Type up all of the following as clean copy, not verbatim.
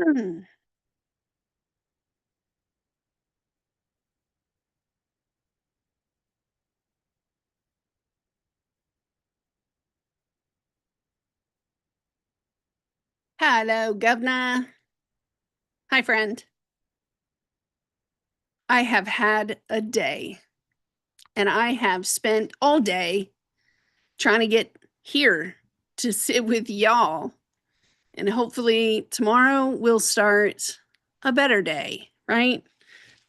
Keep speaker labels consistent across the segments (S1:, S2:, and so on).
S1: Hmm. Hello, Governor. Hi, friend. I have had a day, and I have spent all day trying to get here to sit with y'all. And hopefully, tomorrow we'll start a better day, right?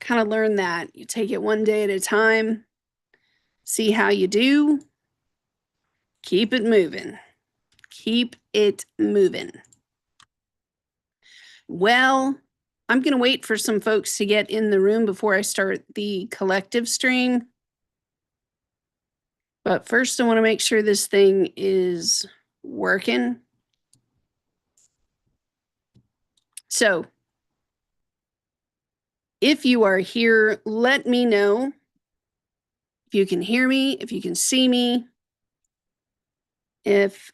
S1: Kind of learn that you take it one day at a time, see how you do, keep it moving. Keep it moving. Well, I'm going to wait for some folks to get in the room before I start the collective stream. But first, I want to make sure this thing is working. So, if you are here, let me know if you can hear me, if you can see me, if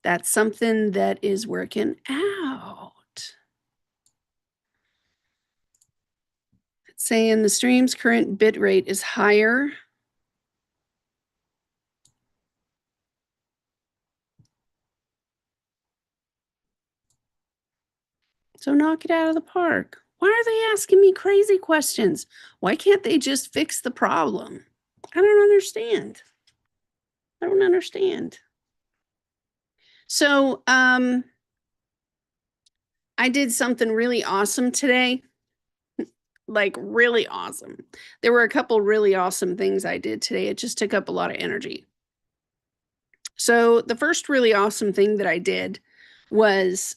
S1: that's something that is working out. It's saying the stream's current bit rate is higher. So knock it out of the park. Why are they asking me crazy questions? Why can't they just fix the problem? I don't understand. I don't understand. So, I did something really awesome today. Like, really awesome. There were a couple really awesome things I did today. It just took up a lot of energy. So, the first really awesome thing that I did was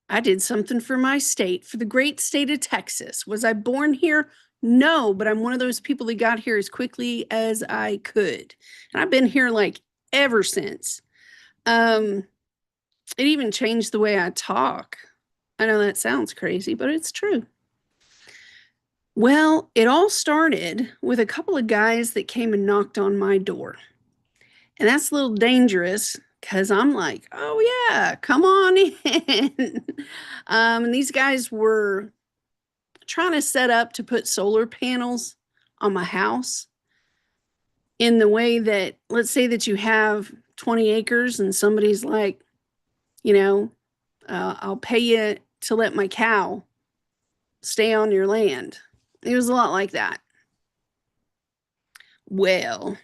S1: I did something for my state, for the great state of Texas. Was I born here? No, but I'm one of those people that got here as quickly as I could. And I've been here like ever since. It even changed the way I talk. I know that sounds crazy, but it's true. Well, it all started with a couple of guys that came and knocked on my door. And that's a little dangerous because I'm like, oh, yeah, come on in. And these guys were trying to set up to put solar panels on my house in the way that, let's say that you have 20 acres and somebody's like, you know, I'll pay you to let my cow stay on your land. It was a lot like that. Well,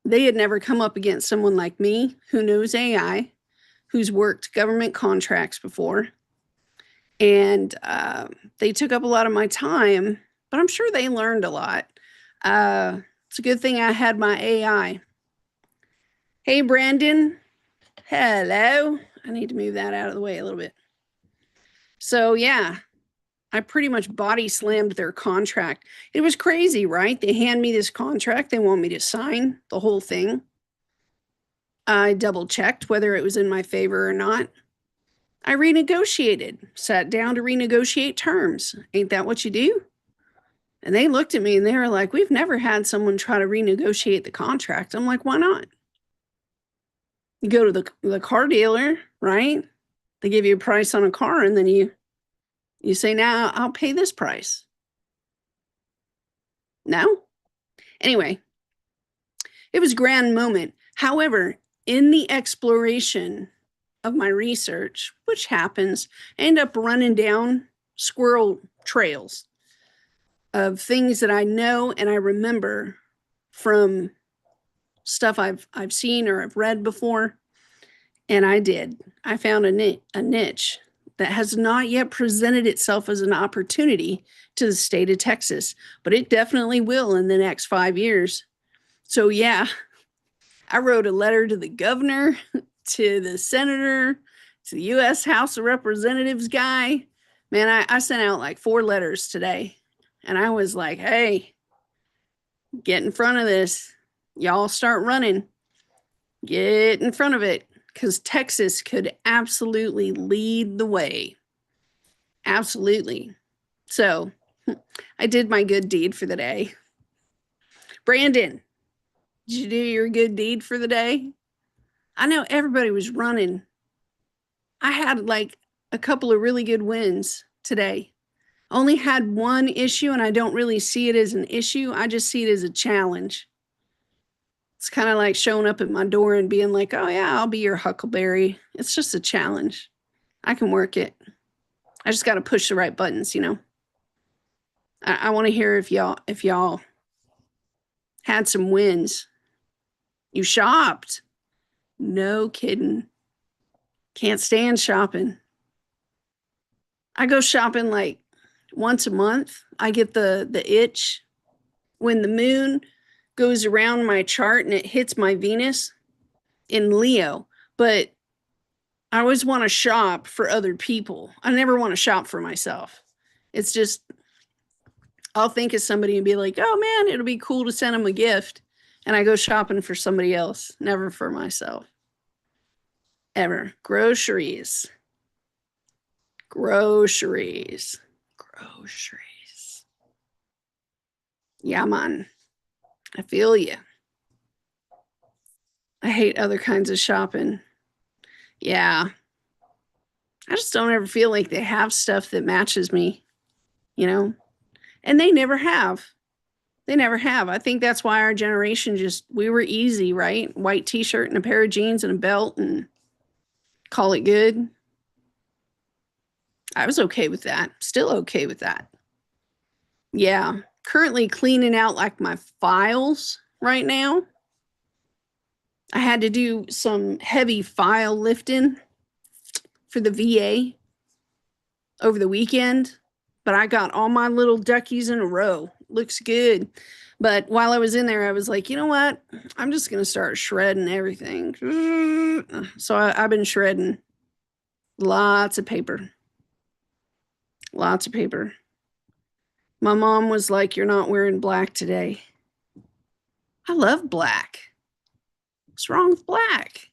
S1: they had never come up against someone like me who knows AI, who's worked government contracts before. And they took up a lot of my time, but I'm sure they learned a lot. It's a good thing I had my AI. Hey, Brandon. Hello. I need to move that out of the way a little bit. So, yeah, I pretty much body slammed their contract. It was crazy, right? They hand me this contract. They want me to sign the whole thing. I double checked whether it was in my favor or not. I renegotiated, sat down to renegotiate terms. Ain't that what you do? And they looked at me and they were like, we've never had someone try to renegotiate the contract. I'm like, why not? You go to the car dealer, right? They give you a price on a car and then you say, now I'll pay this price. No? Anyway, it was a grand moment. However, in the exploration of my research, which happens, I end up running down squirrel trails of things that I know and I remember from stuff I've seen or I've read before. And I did. I found a niche that has not yet presented itself as an opportunity to the state of Texas, but it definitely will in the next 5 years. So, yeah, I wrote a letter to the governor, to the senator, to the U.S. House of Representatives guy. Man, I sent out like 4 letters today. And I was like, hey, get in front of this. Y'all start running. Get in front of it. Because Texas could absolutely lead the way. Absolutely. So I did my good deed for the day. Brandon, did you do your good deed for the day? I know everybody was running. I had like a couple of really good wins today. Only had one issue, and I don't really see it as an issue. I just see it as a challenge. It's kind of like showing up at my door and being like, oh, yeah, I'll be your huckleberry. It's just a challenge. I can work it. I just got to push the right buttons, you know. I want to hear if y'all had some wins. You shopped. No kidding. Can't stand shopping. I go shopping like once a month. I get the itch when the moon goes around my chart and it hits my Venus in Leo. But I always want to shop for other people. I never want to shop for myself. It's just, I'll think of somebody and be like, oh man, it'll be cool to send them a gift. And I go shopping for somebody else, never for myself. Ever. Groceries. Groceries. Groceries. Yeah, man. I feel you. I hate other kinds of shopping. Yeah. I just don't ever feel like they have stuff that matches me, you know? And they never have. They never have. I think that's why our generation we were easy, right? White t-shirt and a pair of jeans and a belt and call it good. I was okay with that. Still okay with that. Yeah. Currently cleaning out like my files right now. I had to do some heavy file lifting for the VA over the weekend, but I got all my little duckies in a row. Looks good. But while I was in there, I was like, you know what? I'm just going to start shredding everything. So I've been shredding lots of paper. Lots of paper. My mom was like, you're not wearing black today. I love black. What's wrong with black?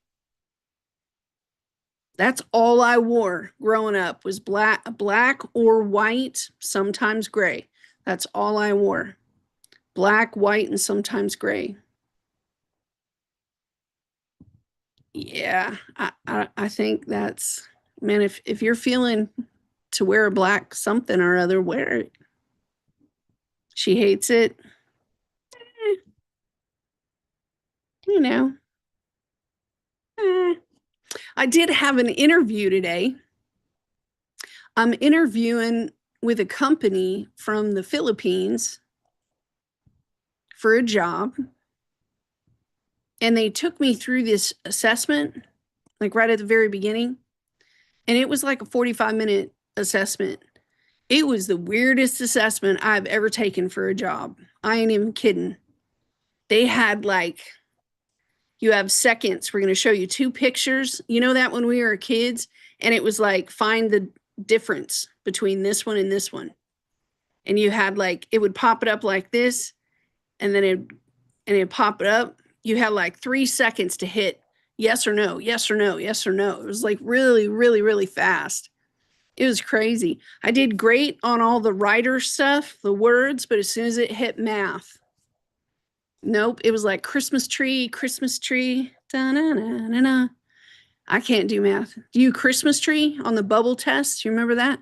S1: That's all I wore growing up was black or white, sometimes gray. That's all I wore. Black, white, and sometimes gray. Yeah, I think that's, man, if you're feeling to wear a black something or other, wear it. She hates it. Eh, you know. Eh. I did have an interview today. I'm interviewing with a company from the Philippines for a job. And they took me through this assessment, like right at the very beginning. And it was like a 45-minute assessment. It was the weirdest assessment I've ever taken for a job. I ain't even kidding. They had like, you have seconds. We're going to show you two pictures. You know that when we were kids? And it was like, find the difference between this one and this one. And you had like, it would pop it up like this. And then it'd pop it up. You had like 3 seconds to hit yes or no, yes or no, yes or no. It was like really, really, really fast. It was crazy. I did great on all the writer stuff, the words, but as soon as it hit math, nope. It was like Christmas tree. Da-na-na-na-na. I can't do math. Do you Christmas tree on the bubble test? You remember that?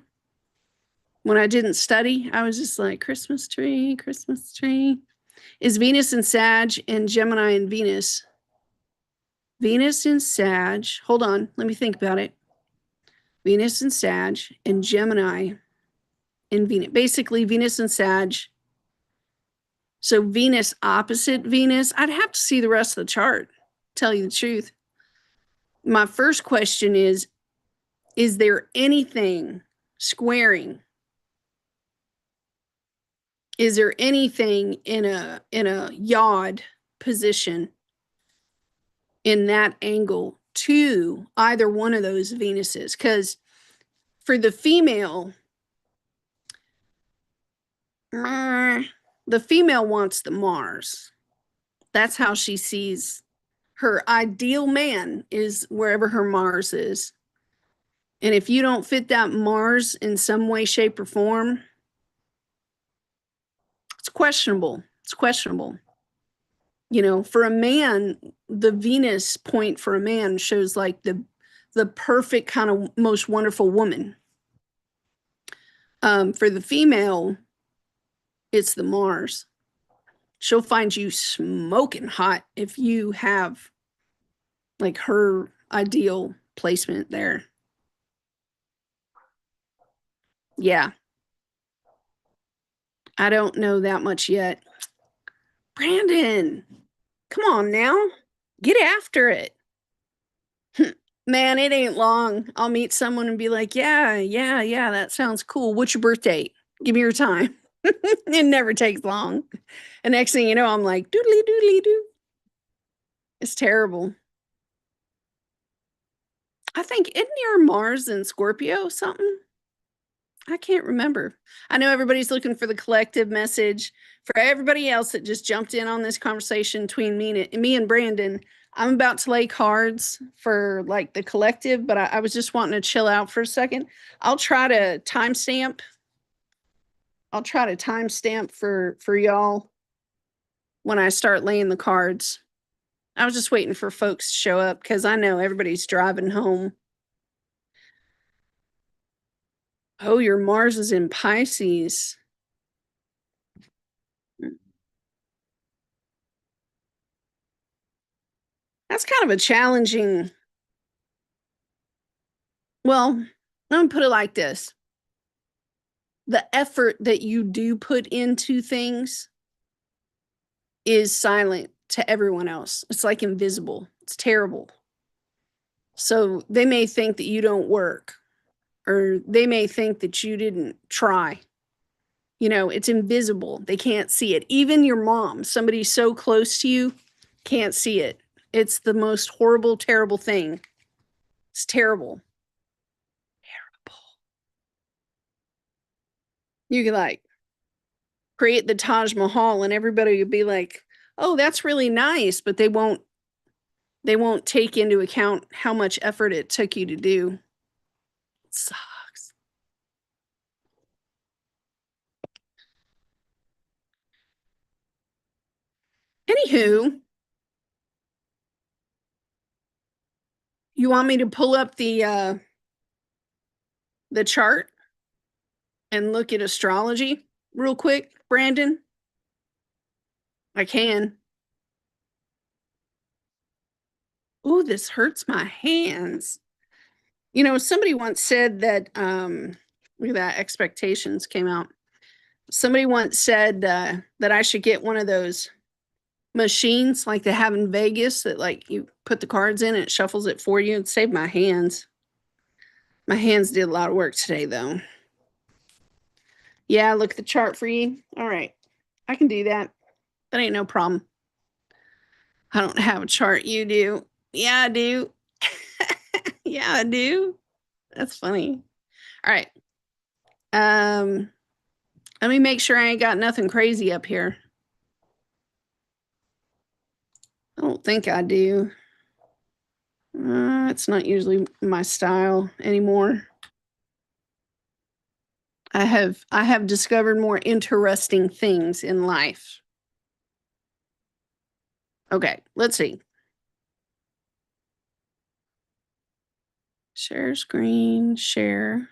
S1: When I didn't study, I was just like, Christmas tree, Christmas tree. Is Venus in Sag and Gemini in Venus? Venus in Sag. Hold on. Let me think about it. Venus in Sag and Gemini in Venus. Basically, Venus and Sag. So Venus opposite Venus. I'd have to see the rest of the chart, tell you the truth. My first question is there anything squaring? Is there anything in a yod position in that angle to either one of those Venuses? Because for the female wants the Mars. That's how she sees her ideal man, is wherever her Mars is. And if you don't fit that Mars in some way, shape, or form, it's questionable. It's questionable. You know, for a man, the Venus point for a man shows like the perfect kind of most wonderful woman. For the female, it's the Mars. She'll find you smoking hot if you have like her ideal placement there. Yeah, I don't know that much yet. Brandon, come on now. Get after it. Man, it ain't long. I'll meet someone and be like, yeah, that sounds cool. What's your birth date? Give me your time. It never takes long. And next thing you know, I'm like, doodly doodly doo. It's terrible. I think, isn't your Mars in Scorpio something? I can't remember. I know everybody's looking for the collective message. For everybody else that just jumped in on this conversation between me and Brandon, I'm about to lay cards for like the collective, but I was just wanting to chill out for a second. I'll try to timestamp. I'll try to timestamp for y'all when I start laying the cards. I was just waiting for folks to show up because I know everybody's driving home. Oh, your Mars is in Pisces. That's kind of a challenging. Well, I'm gonna put it like this. The effort that you do put into things is silent to everyone else. It's like invisible. It's terrible. So they may think that you don't work, or they may think that you didn't try. You know, it's invisible. They can't see it. Even your mom, somebody so close to you, can't see it. It's the most horrible, terrible thing. It's terrible. You could like create the Taj Mahal and everybody would be like, "Oh, that's really nice," but they won't take into account how much effort it took you to do. It sucks. Anywho, you want me to pull up the chart and look at astrology real quick, Brandon? I can. Oh, this hurts my hands. You know, somebody once said that look at that, expectations came out. Somebody once said that I should get one of those machines like they have in Vegas that like you put the cards in and it shuffles it for you. It saved my hands. My hands did a lot of work today though. Yeah, look at the chart for you. All right. I can do that. That ain't no problem. I don't have a chart. You do. Yeah, I do. Yeah, I do. That's funny. All right. Um, let me make sure I ain't got nothing crazy up here. I don't think I do. It's not usually my style anymore. I have discovered more interesting things in life. Okay, let's see. Share screen, share.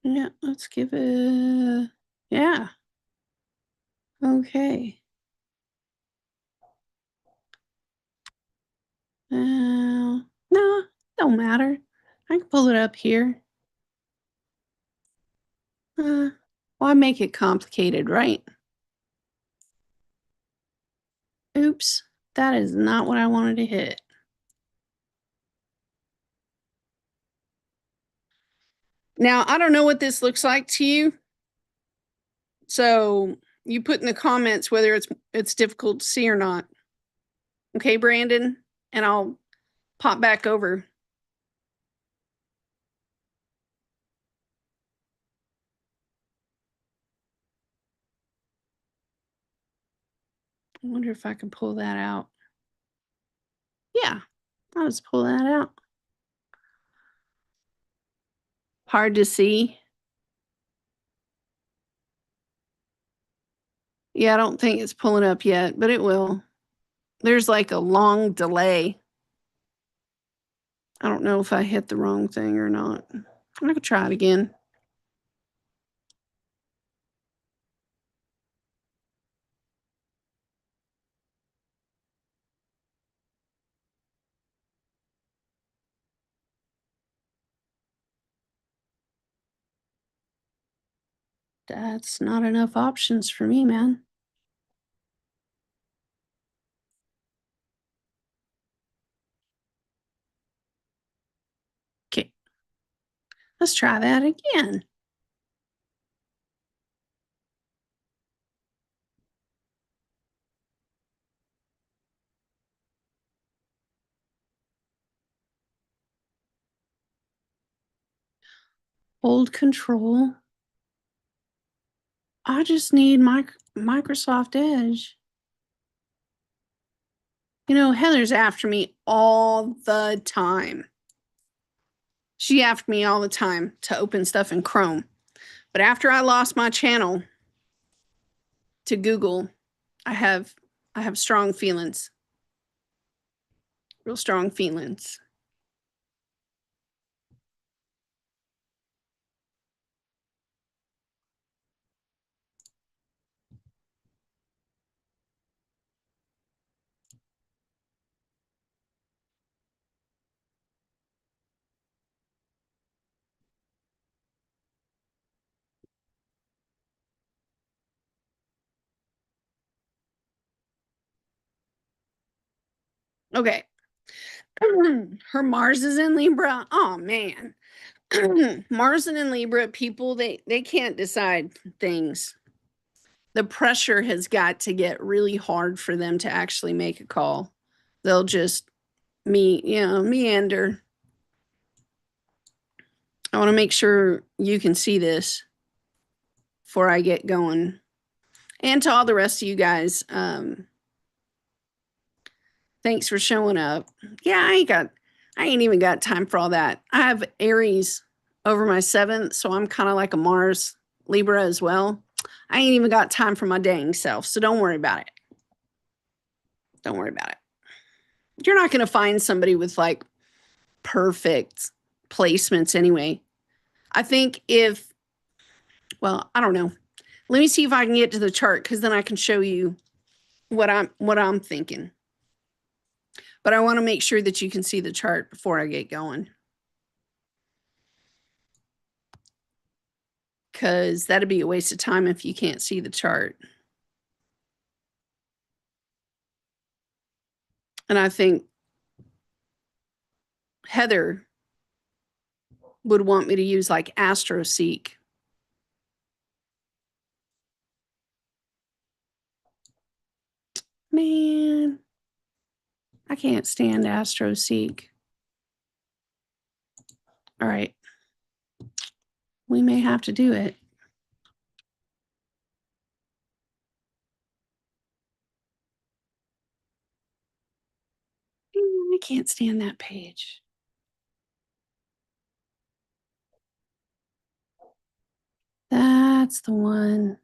S1: Yeah, let's give it. Yeah. Okay. No, don't matter. I can pull it up here. Why make it complicated, right? Oops, that is not what I wanted to hit. Now, I don't know what this looks like to you. So you put in the comments whether it's difficult to see or not. Okay, Brandon? And I'll pop back over. I wonder if I can pull that out. Yeah, I'll just pull that out. Hard to see. Yeah, I don't think it's pulling up yet, but it will. There's like a long delay. I don't know if I hit the wrong thing or not. I'm gonna try it again. That's not enough options for me, man. Okay, let's try that again. Hold control. I just need Microsoft Edge. You know, Heather's after me all the time. She after me all the time to open stuff in Chrome. But after I lost my channel to Google, I have strong feelings. Real strong feelings. Okay. Her Mars is in Libra. Oh man. Mars and in Libra people, they can't decide things. The pressure has got to get really hard for them to actually make a call. They'll just meander. I want to make sure you can see this before I get going. And to all the rest of you guys, thanks for showing up. Yeah, I ain't even got time for all that. I have Aries over my 7th, so I'm kind of like a Mars Libra as well. I ain't even got time for my dang self, so don't worry about it. Don't worry about it. You're not going to find somebody with like perfect placements anyway. I think well, I don't know. Let me see if I can get to the chart because then I can show you what I'm thinking. But I want to make sure that you can see the chart before I get going. Because that'd be a waste of time if you can't see the chart. And I think Heather would want me to use like AstroSeek. Man, I can't stand AstroSeek. All right. We may have to do it. I can't stand that page. That's the one.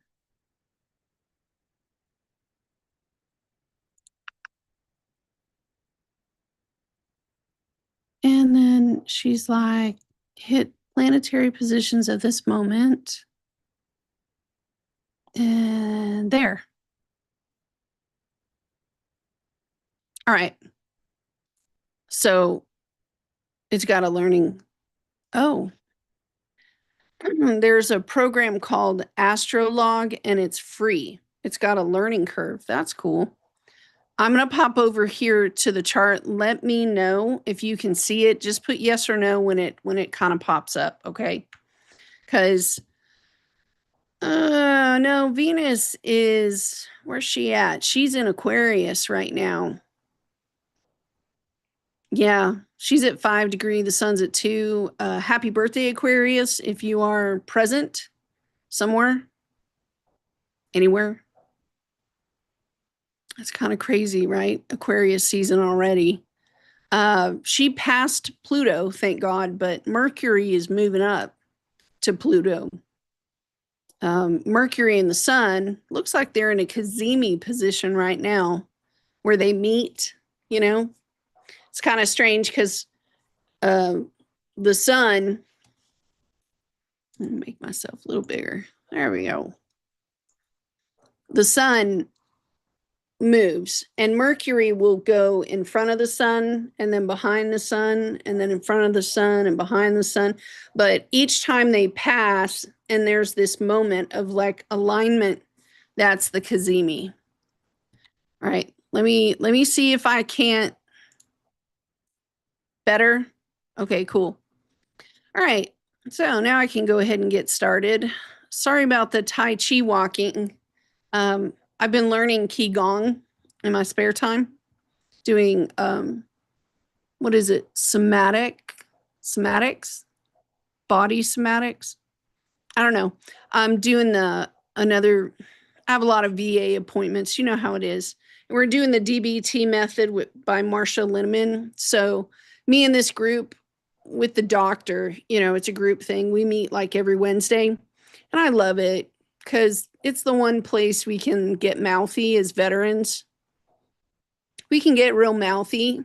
S1: And then she's like, hit planetary positions of this moment. And there. All right. So it's got a learning. Oh, there's a program called Astrology and it's free. It's got a learning curve. That's cool. I'm going to pop over here to the chart. Let me know if you can see it. Just put yes or no when it kind of pops up, okay? Cuz no, Venus is where's she at? She's in Aquarius right now. Yeah, she's at 5 degree. The sun's at 2. Happy birthday, Aquarius, if you are present somewhere, anywhere. That's kind of crazy, right? Aquarius season already. She passed Pluto, thank God, but Mercury is moving up to Pluto. Mercury and the sun looks like they're in a cazimi position right now where they meet, you know. It's kind of strange because the sun, let me make myself a little bigger. There we go. The sun moves and Mercury will go in front of the sun and then behind the sun and then in front of the sun and behind the sun. But each time they pass and there's this moment of like alignment, that's the cazimi. All right, let me see if I can't better. Okay, cool. All right, so now I can go ahead and get started. Sorry about the Tai Chi walking. I've been learning Qigong in my spare time, doing what is it? Somatics, body somatics. I don't know. I'm doing I have a lot of VA appointments. You know how it is. We're doing the DBT method by Marsha Linneman. So me and this group with the doctor, you know, it's a group thing. We meet like every Wednesday and I love it because it's the one place we can get mouthy as veterans. We can get real mouthy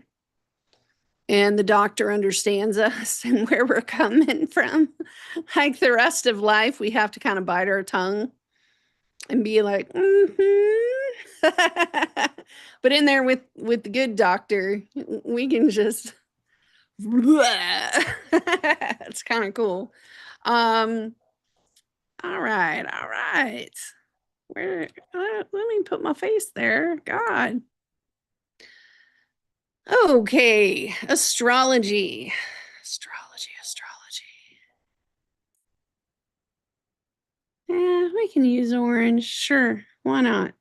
S1: and the doctor understands us and where we're coming from. Like the rest of life, we have to kind of bite our tongue and be like, but in there with the good doctor, we can just, it's kind of cool. All right. Where, let me put my face there. God. Okay, astrology. Yeah, we can use orange. Sure, why not?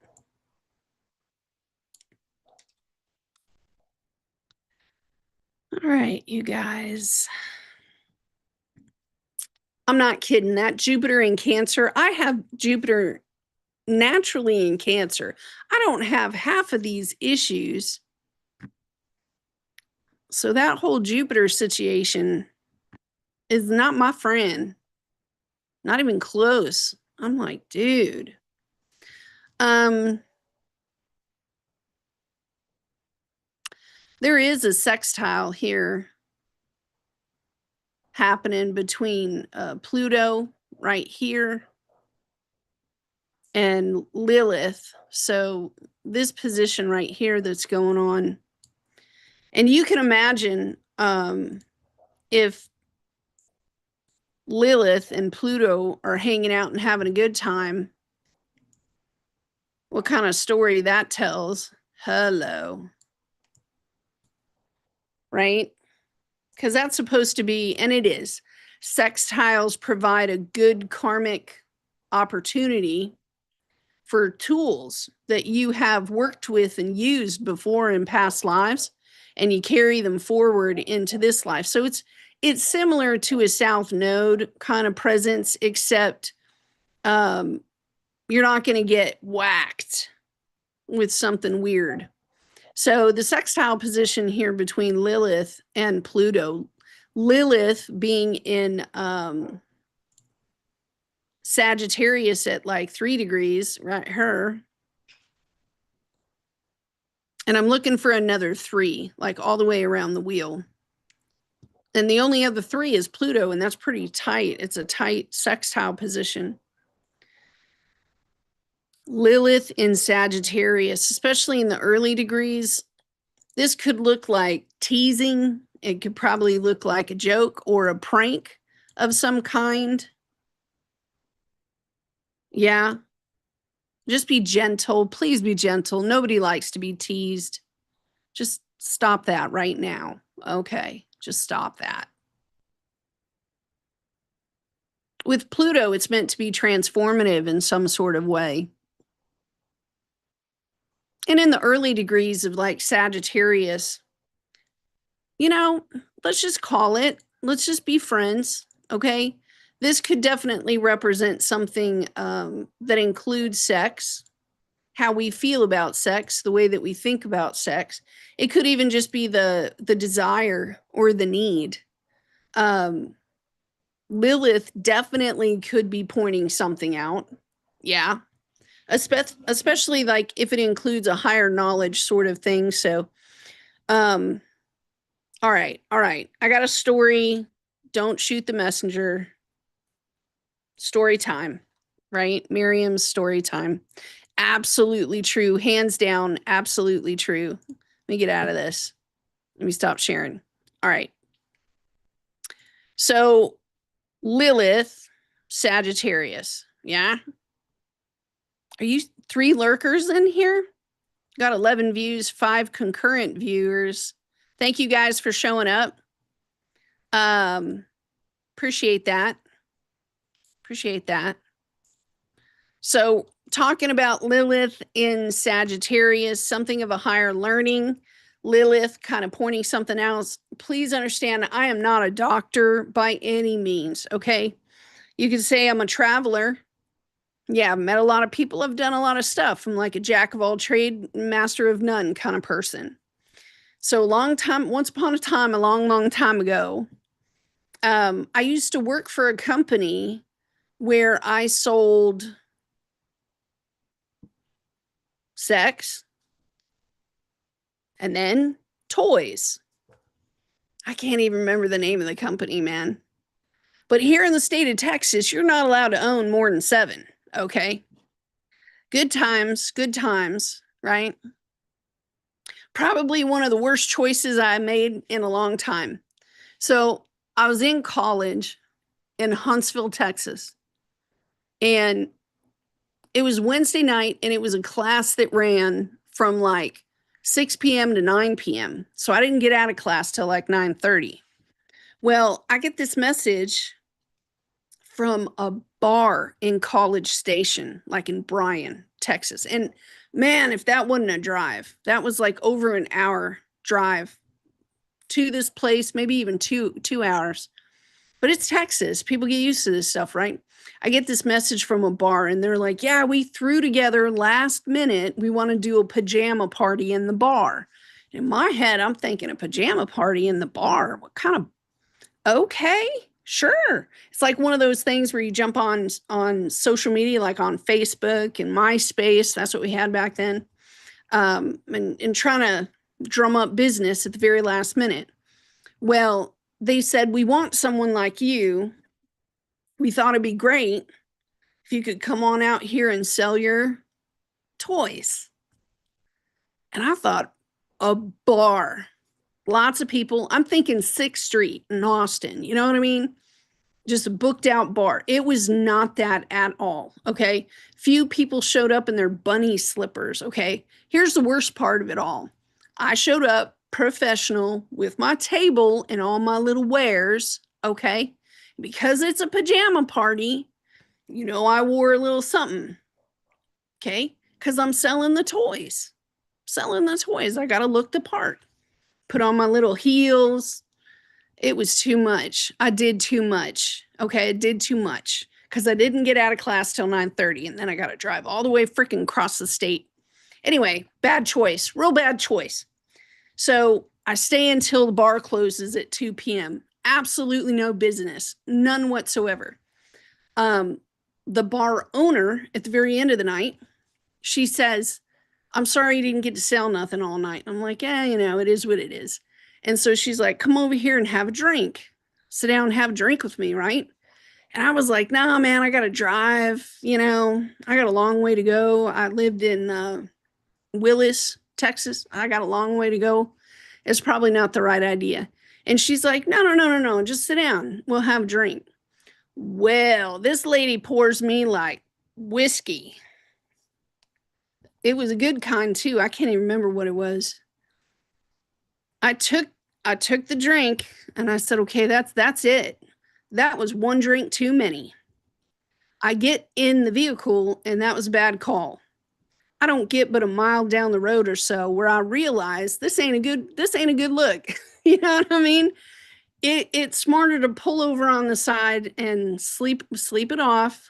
S1: All right, you guys. I'm not kidding. That Jupiter in Cancer, I have Jupiter naturally in Cancer. I don't have half of these issues. So that whole Jupiter situation is not my friend. Not even close. I'm like, dude. There is a sextile here happening between Pluto right here and Lilith. So this position right here that's going on. And you can imagine if Lilith and Pluto are hanging out and having a good time, what kind of story that tells. Hello. Right? Because that's supposed to be, and it is, sextiles provide a good karmic opportunity for tools that you have worked with and used before in past lives, and you carry them forward into this life. So it's similar to a South Node kind of presence, except you're not going to get whacked with something weird. So the sextile position here between Lilith and Pluto, Lilith being in Sagittarius at like 3 degrees, right? Her. And I'm looking for another 3, like all the way around the wheel. And the only other 3 is Pluto, and that's pretty tight. It's a tight sextile position. Lilith in Sagittarius, especially in the early degrees, this could look like teasing. It could probably look like a joke or a prank of some kind. Yeah. Just be gentle. Please be gentle. Nobody likes to be teased. Just stop that right now. Okay. Just stop that. With Pluto, it's meant to be transformative in some sort of way. And in the early degrees of like Sagittarius, you know, let's just call it, let's just be friends. Okay. This could definitely represent something that includes sex, how we feel about sex, the way that we think about sex. It could even just be the desire or the need. Lilith definitely could be pointing something out. Yeah. Especially like if it includes a higher knowledge sort of thing. So, um, all right. All right. I got a story. Don't shoot the messenger. Story time, right? Miriam's story time. Absolutely true. Hands down. Absolutely true. Let me get out of this. Let me stop sharing. All right. So, Lilith, Sagittarius. Yeah. Are you 3 lurkers in here? Got 11 views, 5 concurrent viewers. Thank you guys for showing up. Appreciate that. Appreciate that. So, talking about Lilith in Sagittarius, something of a higher learning. Lilith kind of pointing something else. Please understand, I am not a doctor by any means, okay? You could say I'm a traveler. Yeah, I've met a lot of people. I've done a lot of stuff. I'm like a jack of all trade, master of none kind of person. So once upon a time, a long time ago, I used to work for a company where I sold sex and then toys. I can't even remember the name of the company, man. But here in the state of Texas, you're not allowed to own more than 7, okay? Good times, right? Probably one of the worst choices I made in a long time. So I was in college in Huntsville, Texas, and it was Wednesday night, and it was a class that ran from like 6 p.m. to 9 p.m. So I didn't get out of class till like 9:30. Well, I get this message from a bar in College Station, like in Bryan, Texas. And man, if that wasn't a drive, that was like over an hour drive to this place, maybe even 2 hours. But it's Texas. People get used to this stuff, right? I get this message from a bar and they're like, yeah, we threw together last minute. We want to do a pajama party in the bar. In my head, I'm thinking a pajama party in the bar. What kind of, okay, sure. It's like one of those things where you jump on social media, like on Facebook and MySpace. That's what we had back then. And trying to drum up business at the very last minute. Well, they said, we want someone like you. We thought it'd be great if you could come on out here and sell your toys. And I thought, a bar, lots of people. I'm thinking 6th Street in Austin. You know what I mean? Just a booked out bar. It was not that at all. Okay. Few people showed up in their bunny slippers. Okay. Here's the worst part of it all. I showed up professional with my table and all my little wares. Okay. Because it's a pajama party, you know, I wore a little something. Okay. Because I'm selling the toys. I got to look the part. Put on my little heels. It was too much. I did too much. Okay. I did too much because I didn't get out of class till 9:30. And then I got to drive all the way freaking across the state. Anyway, bad choice. Real bad choice. So I stay until the bar closes at 2 p.m. Absolutely no business. None whatsoever. The bar owner at the very end of the night, she says, I'm sorry you didn't get to sell nothing all night. I'm like, yeah, you know, it is what it is. And so she's like, come over here and have a drink. Sit down and have a drink with me, right? And I was like, nah, man, I got to drive. You know, I got a long way to go. I lived in Willis, Texas. I got a long way to go. It's probably not the right idea. And she's like, no, just sit down. We'll have a drink. Well, this lady pours me like whiskey. It was a good kind too. I can't even remember what it was. I took the drink and I said, okay, that's it. That was one drink too many. I get in the vehicle and that was a bad call. I don't get but a mile down the road or so where I realize this ain't a good look. You know what I mean? It's smarter to pull over on the side and sleep it off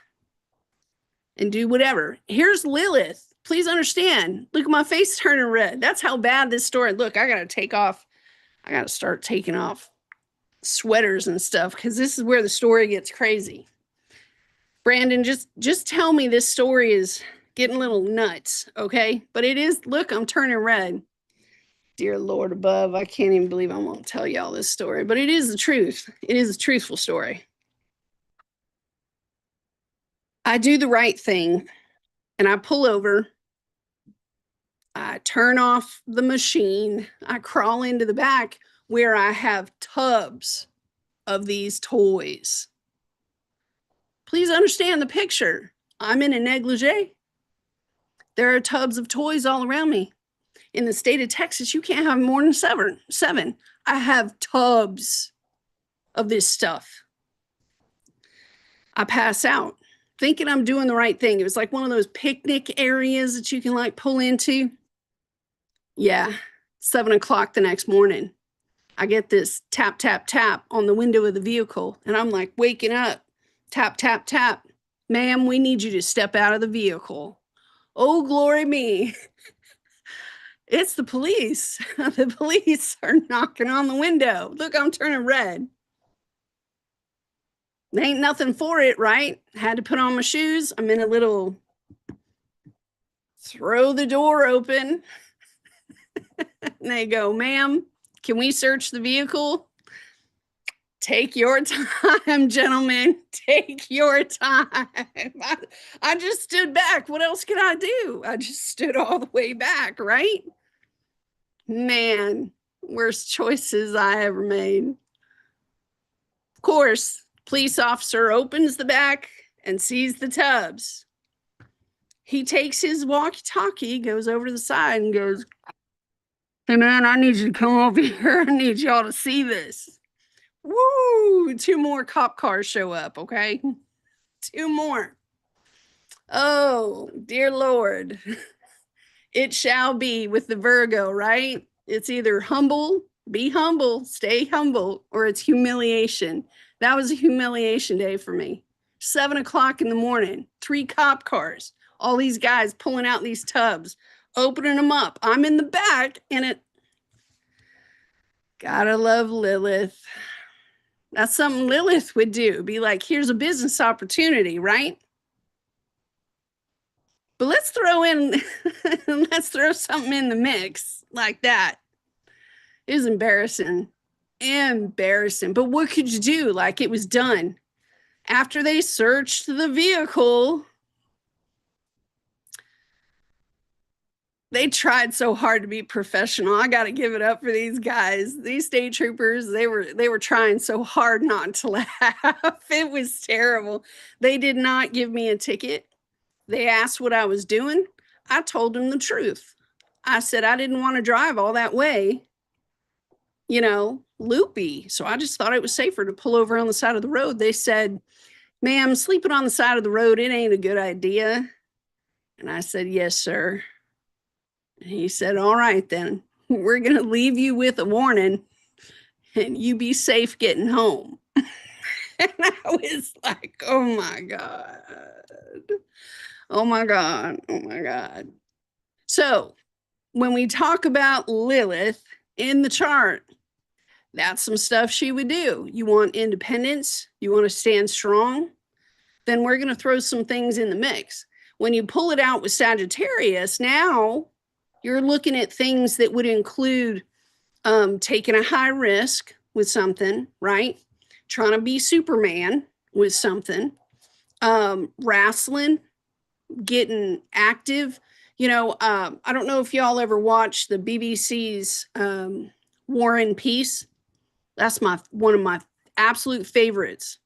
S1: and do whatever. Here's Lilith. Please understand. Look at my face turning red. That's how bad this story. Look, I got to take off. I got to start taking off sweaters and stuff, because this is where the story gets crazy. Brandon, just tell me this story is getting a little nuts, okay? But it is, look, I'm turning red. Dear Lord above, I can't even believe I won't tell y'all this story, but it is the truth. It is a truthful story. I do the right thing and I pull over. I turn off the machine. I crawl into the back where I have tubs of these toys. Please understand the picture. I'm in a negligee. There are tubs of toys all around me. In the state of Texas, you can't have more than seven. I have tubs of this stuff. I pass out thinking I'm doing the right thing. It was like one of those picnic areas that you can like pull into. Yeah, 7 o'clock the next morning. I get this tap, tap, tap on the window of the vehicle, and I'm like waking up. Tap, tap, tap. Ma'am, we need you to step out of the vehicle. Oh, glory me. It's the police. The police are knocking on the window. Look, I'm turning red. There ain't nothing for it, right? Had to put on my shoes. I'm in a little throw the door open. And they go, ma'am, can we search the vehicle? Take your time, gentlemen. Take your time. I just stood back. What else can I do? I just stood all the way back, right? Man, worst choices I ever made. Of course, police officer opens the back and sees the tubs. He takes his walkie-talkie, goes over to the side and goes, hey man, I need you to come over here. I need y'all to see this. Woo! 2 more cop cars show up, okay? 2 more. Oh, dear Lord. It shall be with the Virgo, right? It's either humble, be humble, stay humble, or it's humiliation. That was a humiliation day for me. 7 o'clock in the morning, 3 cop cars, all these guys pulling out these tubs, opening them up. I'm in the back, and it, gotta love Lilith. That's something Lilith would do. Be like, here's a business opportunity, right? But let's throw something in the mix like that. It was embarrassing. Embarrassing. But what could you do? Like, it was done. After they searched the vehicle, they tried so hard to be professional. I got to give it up for these guys. These state troopers, they were trying so hard not to laugh. It was terrible. They did not give me a ticket. They asked what I was doing. I told them the truth. I said I didn't want to drive all that way, loopy. So I just thought it was safer to pull over on the side of the road. They said, ma'am, sleeping on the side of the road, it ain't a good idea. And I said, yes, sir. And he said, all right, then. We're going to leave you with a warning, and you be safe getting home. And I was like, oh, my God. Oh, my God. Oh, my God. So when we talk about Lilith in the chart, that's some stuff she would do. You want independence? You want to stand strong? Then we're going to throw some things in the mix. When you pull it out with Sagittarius, now you're looking at things that would include taking a high risk with something, right? Trying to be Superman with something, wrestling, getting active. I don't know if y'all ever watched the BBC's War and Peace. That's one of my absolute favorites.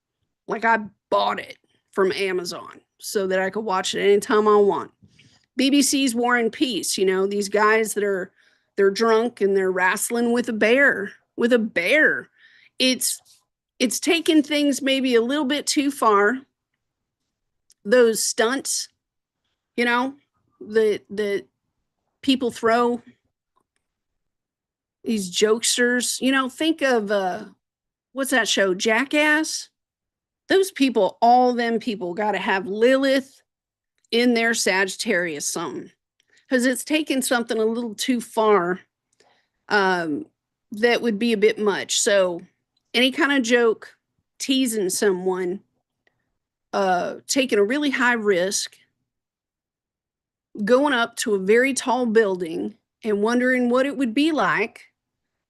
S1: Like, I bought it from Amazon so that I could watch it anytime I want. BBC's War and Peace, these guys that they're drunk and they're wrestling with a bear. It's taken things maybe a little bit too far. Those stunts, that people throw, these jokesters, think of what's that show, Jackass? Those people, all them people got to have Lilith in their Sagittarius something, because it's taken something a little too far. That would be a bit much. So any kind of joke, teasing someone, taking a really high risk, going up to a very tall building and wondering what it would be like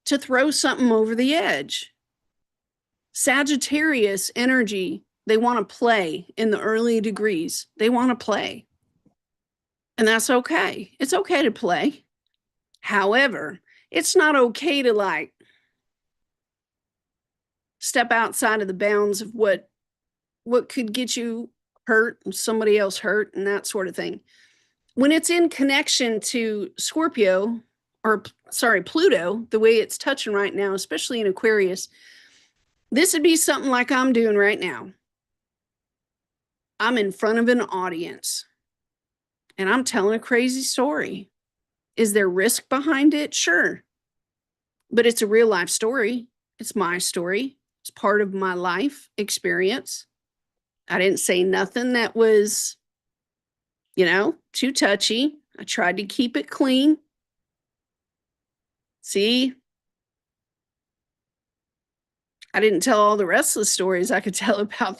S1: to throw something over the edge. Sagittarius energy, they want to play in the early degrees. They want to play. And that's okay. It's okay to play. However, it's not okay to like step outside of the bounds of what could get you hurt and somebody else hurt and that sort of thing. When it's in connection to Scorpio, or sorry, Pluto, the way it's touching right now, especially in Aquarius, this would be something like I'm doing right now. I'm in front of an audience and I'm telling a crazy story. Is there risk behind it? Sure. But it's a real life story. It's my story. It's part of my life experience. I didn't say nothing that was, too touchy. I tried to keep it clean. See, I didn't tell all the rest of the stories I could tell about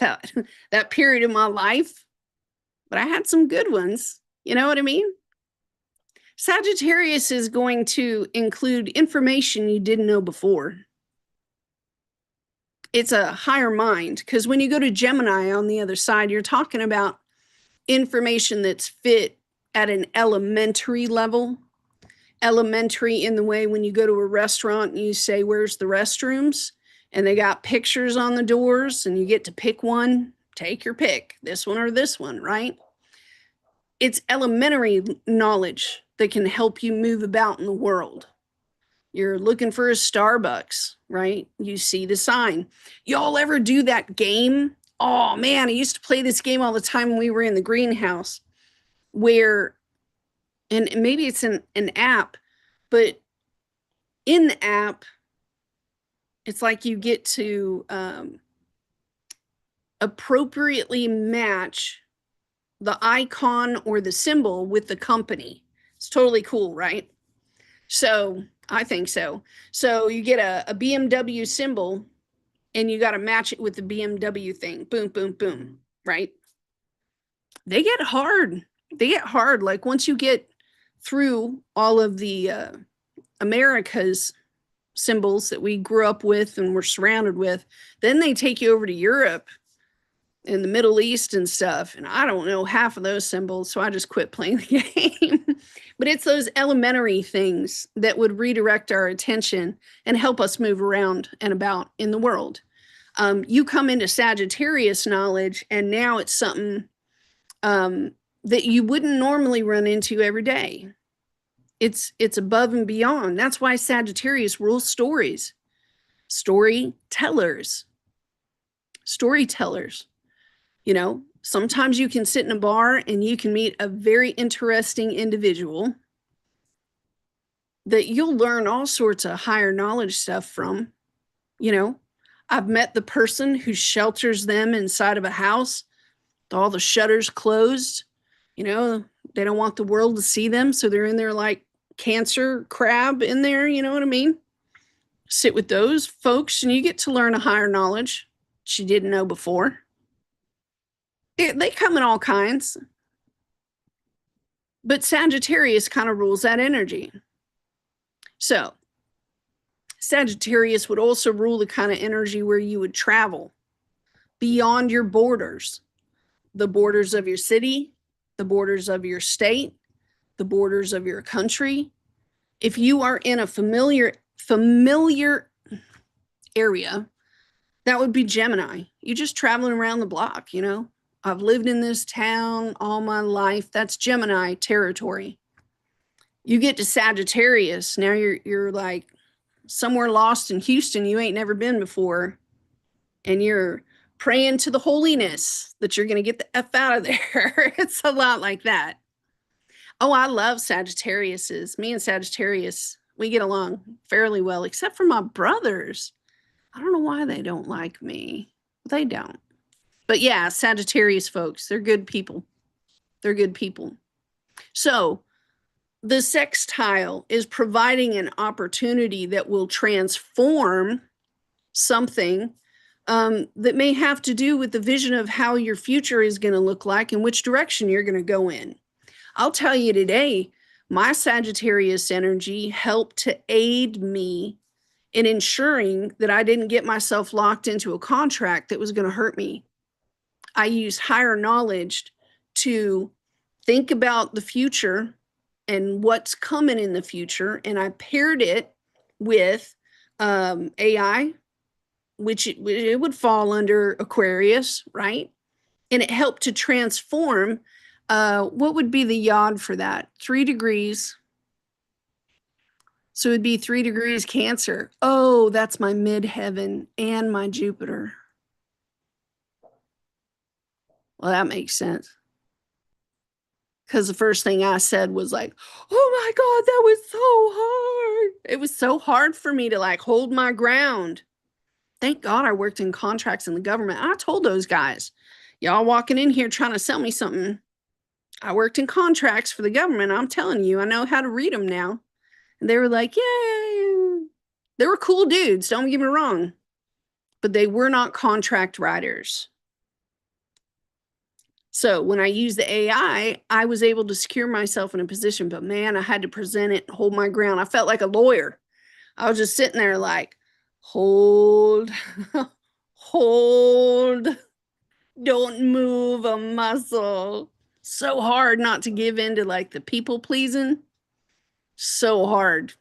S1: that period of my life, but I had some good ones. You know what I mean? Sagittarius is going to include information you didn't know before. It's a higher mind, because when you go to Gemini on the other side, you're talking about information that's fit at an elementary level. Elementary in the way when you go to a restaurant and you say, where's the restrooms? And they got pictures on the doors and you get to pick one. Take your pick, this one or this one, right? It's elementary knowledge that can help you move about in the world. You're looking for a Starbucks, right? You see the sign. Y'all ever do that game? Oh man, I used to play this game all the time when we were in the greenhouse, where, and maybe it's an app, but in the app, it's like you get to appropriately match the icon or the symbol with the company. It's totally cool, right? So I think so. So you get a BMW symbol and you got to match it with the BMW thing. Boom, boom, boom, right? They get hard. They get hard. Like once you get through all of the America's symbols that we grew up with and were surrounded with, then they take you over to Europe and the Middle East and stuff. And I don't know half of those symbols, so I just quit playing the game. But it's those elementary things that would redirect our attention and help us move around and about in the world. You come into Sagittarius knowledge, and now it's something that you wouldn't normally run into every day. It's above and beyond. That's why Sagittarius rules stories. Storytellers. Sometimes you can sit in a bar and you can meet a very interesting individual that you'll learn all sorts of higher knowledge stuff from. I've met the person who shelters them inside of a house, all the shutters closed. They don't want the world to see them, so they're in there like cancer crab in there, you know what I mean? Sit with those folks and you get to learn a higher knowledge she didn't know before. They come in all kinds. But Sagittarius kind of rules that energy. So Sagittarius would also rule the kind of energy where you would travel beyond your borders, the borders of your city, the borders of your state, the borders of your country. If you are in a familiar area, that would be Gemini. You're just traveling around the block, I've lived in this town all my life. That's Gemini territory. You get to Sagittarius, now you're like somewhere lost in Houston you ain't never been before, and you're praying to the holiness that you're going to get the F out of there. It's a lot like that. Oh, I love Sagittariuses. Me and Sagittarius, we get along fairly well, except for my brothers. I don't know why they don't like me. They don't. But yeah, Sagittarius folks, they're good people. They're good people. So the sextile is providing an opportunity that will transform something that may have to do with the vision of how your future is going to look like and which direction you're going to go in. I'll tell you today, my Sagittarius energy helped to aid me in ensuring that I didn't get myself locked into a contract that was going to hurt me. I use higher knowledge to think about the future and what's coming in the future, and I paired it with AI, which it would fall under Aquarius, right? And it helped to transform what would be the yod for that? 3 degrees. So it'd be 3 degrees Cancer. Oh, that's my midheaven and my Jupiter. Well, that makes sense. Because the first thing I said was like, oh my God, that was so hard. It was so hard for me to like hold my ground. Thank God I worked in contracts in the government. I told those guys, y'all walking in here trying to sell me something. I worked in contracts for the government. I'm telling you, I know how to read them now. And they were like, yay. They were cool dudes, don't get me wrong. But they were not contract writers. So when I used the AI, I was able to secure myself in a position, but man, I had to present it and hold my ground. I felt like a lawyer. I was just sitting there like, hold, hold, don't move a muscle. So hard not to give in to like the people pleasing. So hard.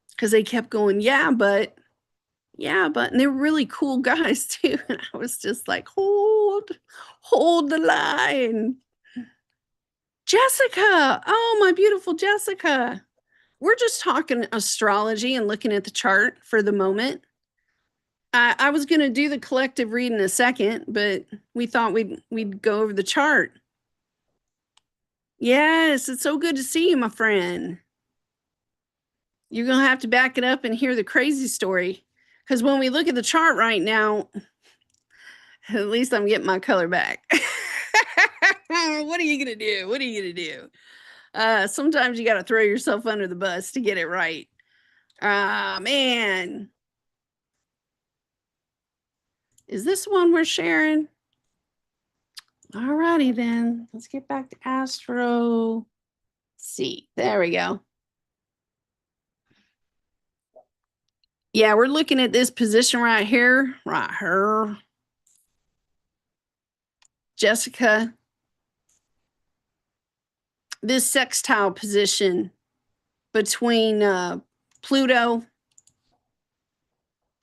S1: Because they kept going, yeah, but, and they were really cool guys too. And I was just like, hold the line. Jessica, oh, my beautiful Jessica. We're just talking astrology and looking at the chart for the moment. I was going to do the collective read in a second, but we thought we'd go over the chart. Yes, it's so good to see you, my friend. You're going to have to back it up and hear the crazy story. Because when we look at the chart right now, at least I'm getting my color back. What are you going to do? What are you going to do? Sometimes you got to throw yourself under the bus to get it right. Man. Is this one we're sharing? All righty then. Let's get back to Astro. See, there we go. Yeah, we're looking at this position right here. Right here. Jessica. This sextile position between Pluto.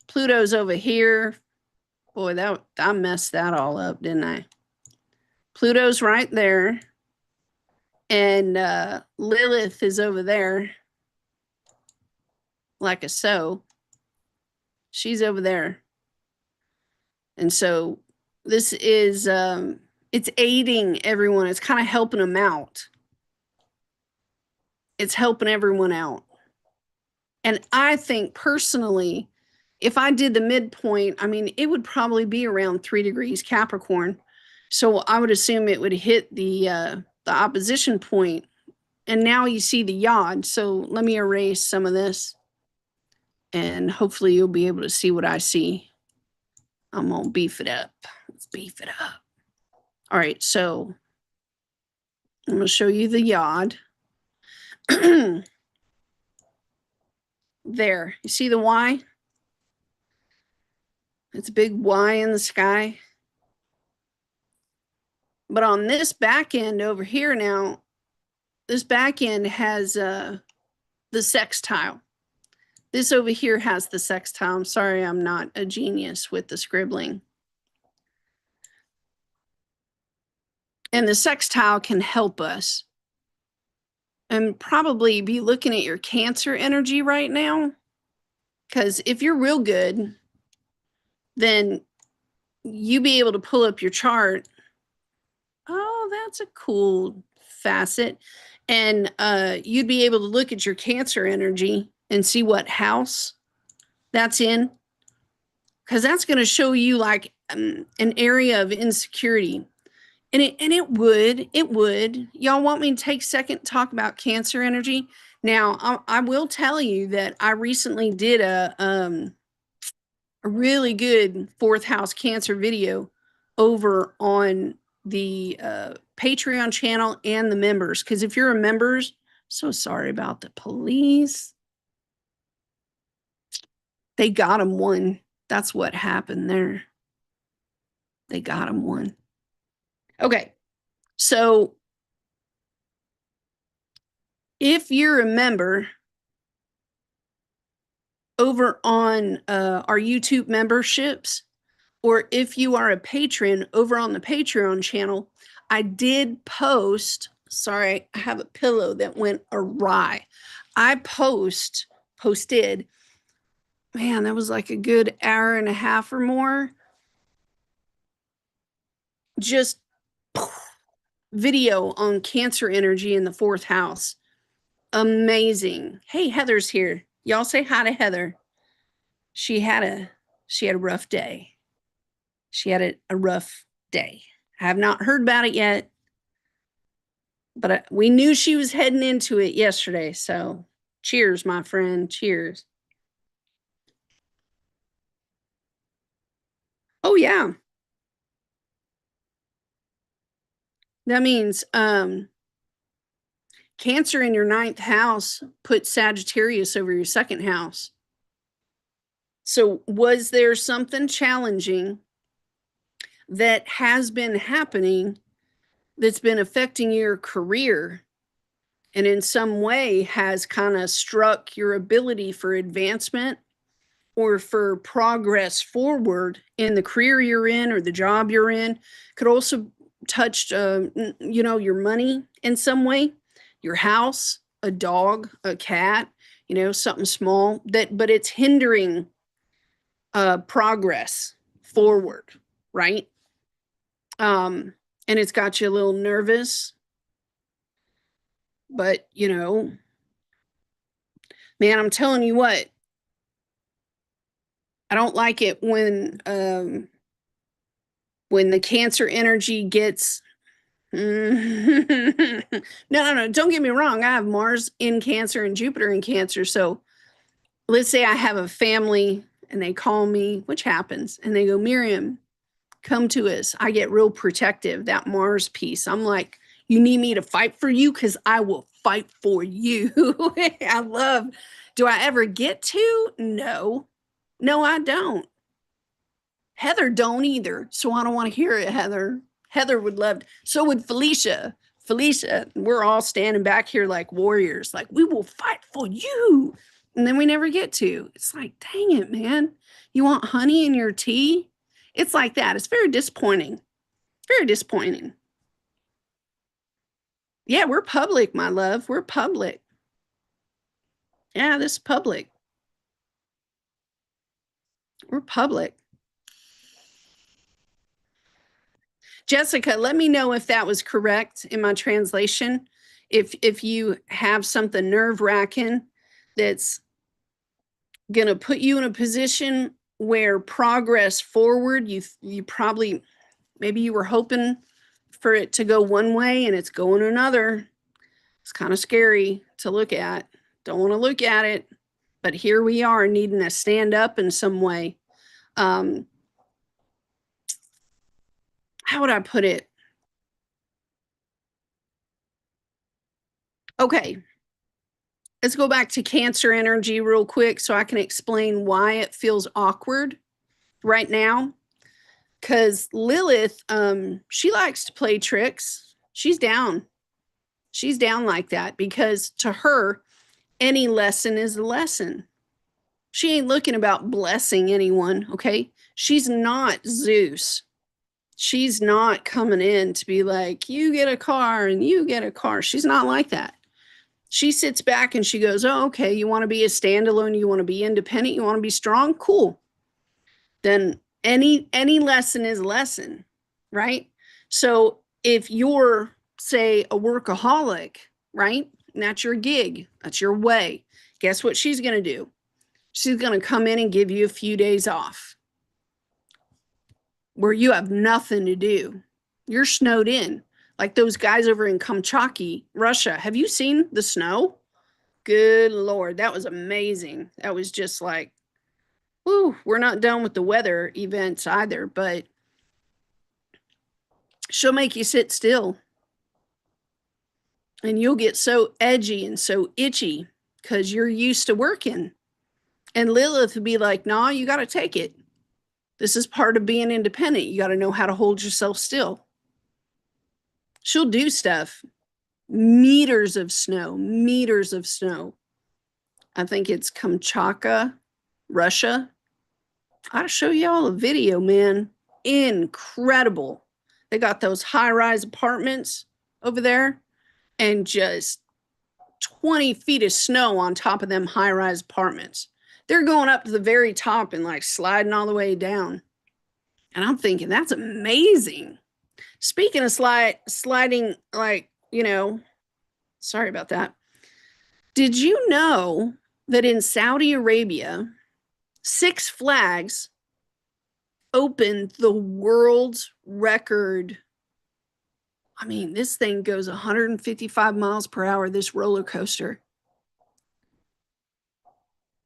S1: Pluto's over here. Boy, I messed that all up, didn't I? Pluto's right there. And Lilith is over there. Like a so. She's over there. And so this is, it's aiding everyone. It's kind of helping them out. It's helping everyone out. And I think personally, if I did the midpoint, I mean, it would probably be around 3 degrees Capricorn. So I would assume it would hit the opposition point. And now you see the yod. So let me erase some of this. And hopefully you'll be able to see what I see. I'm going to beef it up. Let's beef it up. All right, so I'm going to show you the yod. There, you see the Y? It's a big Y in the sky. But on this back end over here now, this back end has the sextile. This over here has the sextile. I'm sorry, I'm not a genius with the scribbling. And the sextile can help us. And probably be looking at your Cancer energy right now. Because if you're real good, then you be able to pull up your chart. Oh, that's a cool facet. And you'd be able to look at your Cancer energy and see what house that's in. Because that's going to show you like an area of insecurity. And it would. Y'all want me to take a second to talk about Cancer energy? Now, I will tell you that I recently did a a really good fourth house Cancer video over on the Patreon channel and the members. Because if you're a members, so sorry about the police. They got him one. That's what happened there. They got him one. Okay. So if you're a member over on our YouTube memberships, or if you are a patron over on the Patreon channel, I did post, sorry, I have a pillow that went awry. I posted, man, that was like a good hour and a half or more, just video on Cancer energy in the fourth house. Amazing. Hey, Heather's here. Y'all say hi to Heather. She had a rough day. She had a rough day. I have not heard about it yet, but we knew she was heading into it yesterday. So cheers, my friend. Cheers. Oh, yeah. That means Cancer in your ninth house puts Sagittarius over your second house. So was there something challenging that has been happening that's been affecting your career and in some way has kind of struck your ability for advancement or for progress forward in the career you're in or the job you're in? Could also touch your money in some way, your house, a dog, a cat, something small, but it's hindering progress forward, right? And it's got you a little nervous, but man, I'm telling you what, I don't like it when the Cancer energy gets no, don't get me wrong, I have Mars in Cancer and Jupiter in Cancer. So let's say I have a family and they call me, which happens, and they go, Miriam, come to us. I get real protective, that Mars piece. I'm like, you need me to fight for you? Because I will fight for you. Do I ever get to? No, I don't. Heather don't either. So I don't want to hear it, Heather. Heather would love to. So would Felicia. We're all standing back here like warriors, like, we will fight for you. And then we never get to. It's like, dang it, man. You want honey in your tea? It's like that. It's very disappointing. Very disappointing. Yeah, we're public, my love. We're public. Yeah, this is public. We're public. Jessica, let me know if that was correct in my translation. If you have something nerve-wracking that's going to put you in a position where progress forward, you probably, maybe you were hoping for it to go one way and it's going another. It's kind of scary to look at. Don't want to look at it, but here we are needing to stand up in some way. How would I put it? Okay, let's go back to Cancer energy real quick so I can explain why it feels awkward right now. Because Lilith, she likes to play tricks. She's down. She's down like that because to her, any lesson is a lesson. She ain't looking about blessing anyone, okay? She's not Zeus. She's not coming in to be like, you get a car and you get a car. She's not like that. She sits back and she goes, oh, okay, you want to be a standalone, you want to be independent, you want to be strong? Cool. Then any lesson is a lesson, right? So if you're, say, a workaholic, right? And that's your gig, that's your way. Guess what she's going to do? She's going to come in and give you a few days off where you have nothing to do. You're snowed in. Like those guys over in Kamchatka, Russia. Have you seen the snow? Good Lord, that was amazing. That was just like, Ooh, we're not done with the weather events either, but she'll make you sit still. And you'll get so edgy and so itchy because you're used to working. And Lilith would be like, nah, you got to take it. This is part of being independent. You got to know how to hold yourself still. She'll do stuff. Meters of snow, meters of snow. I think it's Kamchatka, Russia. I'll show y'all a video, man. Incredible. They got those high-rise apartments over there and just 20 feet of snow on top of them high-rise apartments. They're going up to the very top and like sliding all the way down. And I'm thinking, that's amazing. Speaking of sliding, like, sorry about that. Did you know that in Saudi Arabia, Six Flags opened the world's record? I mean, this thing goes 155 miles per hour, this roller coaster.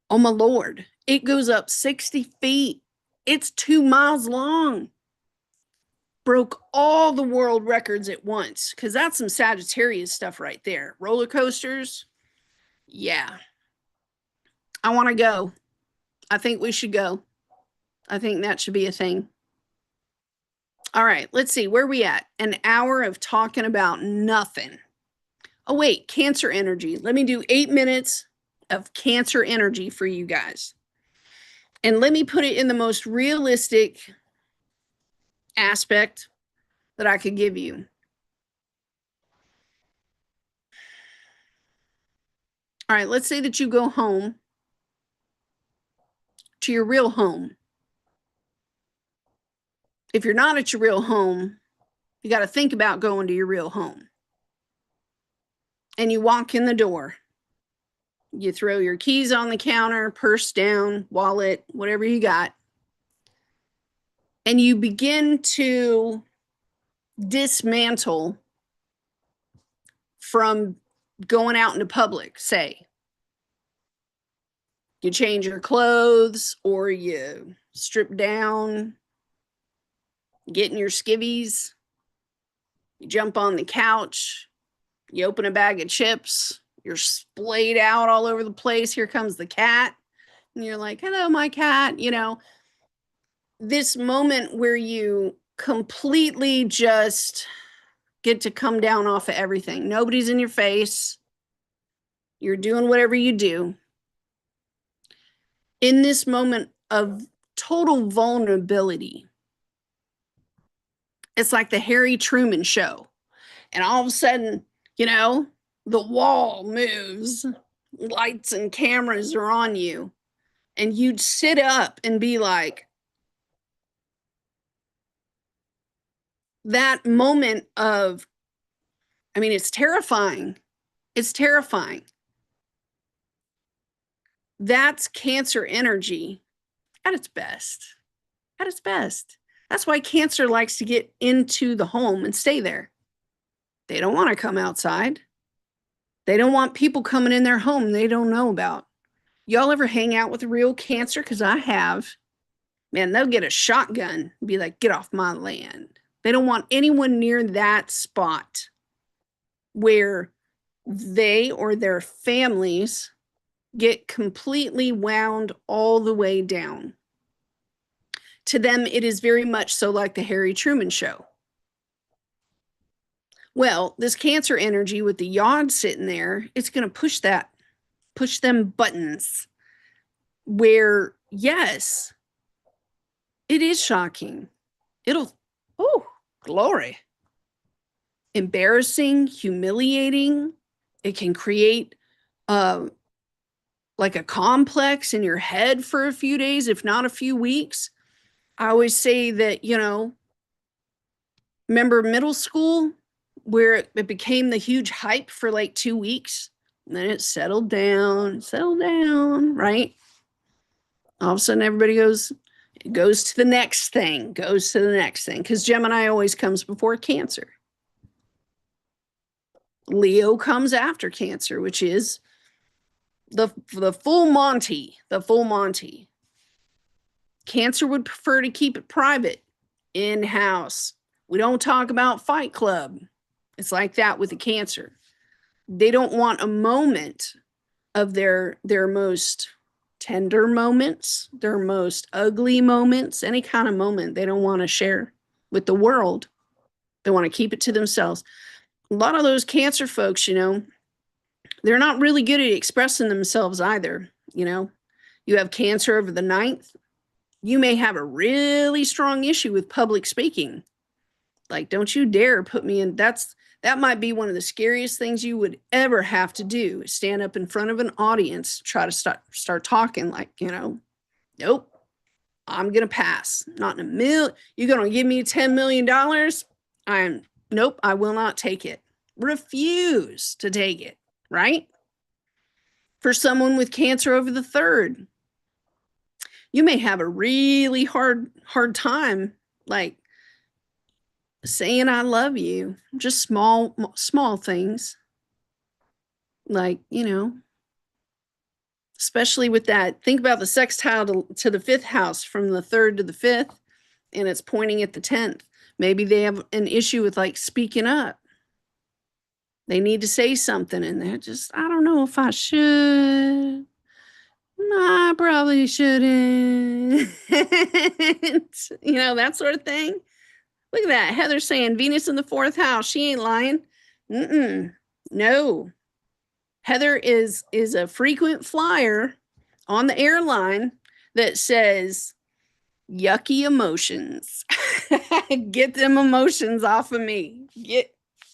S1: Oh my Lord. It goes up 60 feet. It's 2 miles long. Broke all the world records at once, because that's some Sagittarius stuff right there. Roller coasters. Yeah. I want to go. I think we should go. I think that should be a thing. All right, let's see. Where are we at? An hour of talking about nothing. Oh, wait, Cancer energy. Let me do 8 minutes of Cancer energy for you guys. And let me put it in the most realistic aspect that I could give you. All right, let's say that you go home to your real home. If you're not at your real home, you got to think about going to your real home. And you walk in the door. You throw your keys on the counter, purse down, wallet, whatever you got. And you begin to dismantle from going out into public, say. You change your clothes or you strip down, get in your skivvies, you jump on the couch, you open a bag of chips, you're splayed out all over the place. Here comes the cat. And you're like, hello, my cat. This moment where you completely just get to come down off of everything. Nobody's in your face. You're doing whatever you do. In this moment of total vulnerability, it's like the Harry Truman show. And all of a sudden, the wall moves, lights and cameras are on you. And you'd sit up and be like, that moment of, it's terrifying. It's terrifying. That's Cancer energy at its best. At its best. That's why Cancer likes to get into the home and stay there. They don't want to come outside. They don't want people coming in their home they don't know about. Y'all ever hang out with a real Cancer? Because I have. Man, they'll get a shotgun and be like, get off my land. They don't want anyone near that spot where they or their families get completely wound all the way down. To them, it is very much so like the Harry Truman show. Well, this Cancer energy with the yod sitting there, it's going to push them buttons where, yes, it is shocking. Glory. Embarrassing, humiliating. It can create like a complex in your head for a few days, if not a few weeks. I always say that, remember middle school where it became the huge hype for like 2 weeks? And then it settled down, right? All of a sudden everybody goes to the next thing, because Gemini always comes before Cancer. Leo comes after Cancer, which is the full Monty. Cancer would prefer to keep it private, in-house. We don't talk about Fight Club. It's like that with the Cancer. They don't want a moment of their most tender moments, their most ugly moments, any kind of moment they don't want to share with the world. They want to keep it to themselves. A lot of those Cancer folks, they're not really good at expressing themselves either. You have Cancer over the 9th. You may have a really strong issue with public speaking. Like, don't you dare put me in. That might be one of the scariest things you would ever have to do, is stand up in front of an audience, try to start talking like, nope, I'm going to pass. Not in a million. You're going to give me $10 million? Nope, I will not take it. Refuse to take it, right? For someone with Cancer over the 3rd, you may have a really hard time, like saying I love you. Just small things. Like, especially with that, think about the sextile to the 5th house from the 3rd to the 5th, and it's pointing at the 10th. Maybe they have an issue with like speaking up. They need to say something, and they're just, I don't know if I should. I probably shouldn't. That sort of thing. Look at that. Heather saying Venus in the 4th house. She ain't lying. No. Heather is a frequent flyer on the airline that says yucky emotions. Get them emotions off of me.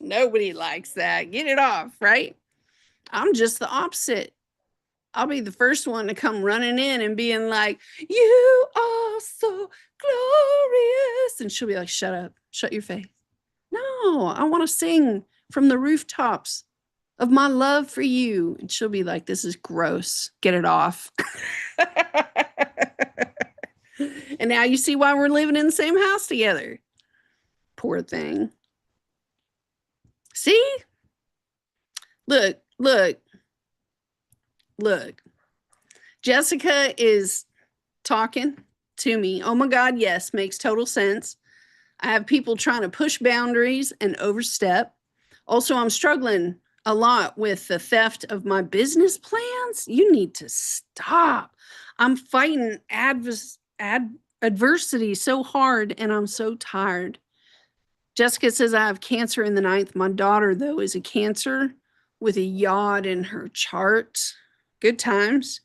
S1: Nobody likes that. Get it off, right? I'm just the opposite. I'll be the first one to come running in and being like, you are so glorious. And she'll be like, shut up, shut your face. No, I want to sing from the rooftops of my love for you. And she'll be like, this is gross. Get it off. And now you see why we're living in the same house together. Poor thing. See? Look. Jessica is talking to me. Oh my God, yes, makes total sense. I have people trying to push boundaries and overstep. Also, I'm struggling a lot with the theft of my business plans. You need to stop. I'm fighting adversity so hard, and I'm so tired. Jessica says I have Cancer in the 9th. My daughter, though, is a Cancer with a yod in her chart. Good times.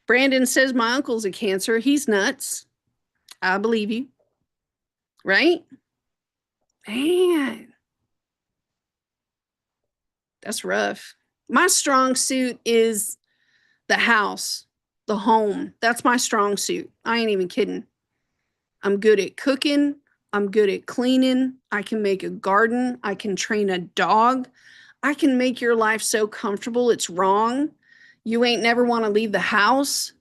S1: Brandon says my uncle's a Cancer. He's nuts. I believe you. Right? Man. That's rough. My strong suit is the house, the home. That's my strong suit. I ain't even kidding. I'm good at cooking. I'm good at cleaning. I can make a garden. I can train a dog. I can make your life so comfortable it's wrong. You ain't never want to leave the house.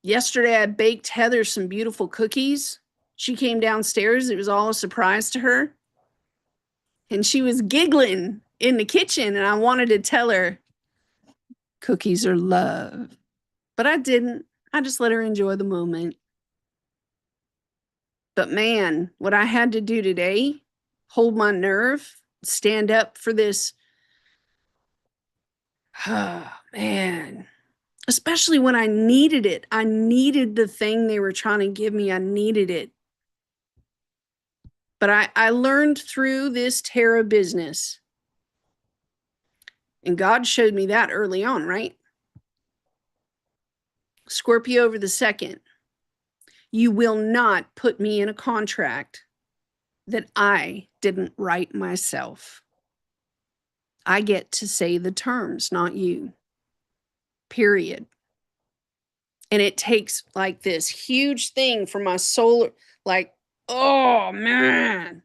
S1: Yesterday, I baked Heather some beautiful cookies. She came downstairs. It was all a surprise to her. And she was giggling in the kitchen, and I wanted to tell her, cookies are love. But I didn't. I just let her enjoy the moment. But man, what I had to do today, hold my nerve, stand up for this. Oh, man. Especially when I needed it. I needed the thing they were trying to give me. I needed it. But I learned through this tarot business. And God showed me that early on, right? Scorpio over the 2nd. You will not put me in a contract that I didn't write myself. I get to say the terms, not you. Period. And it takes like this huge thing for my soul, like, oh man,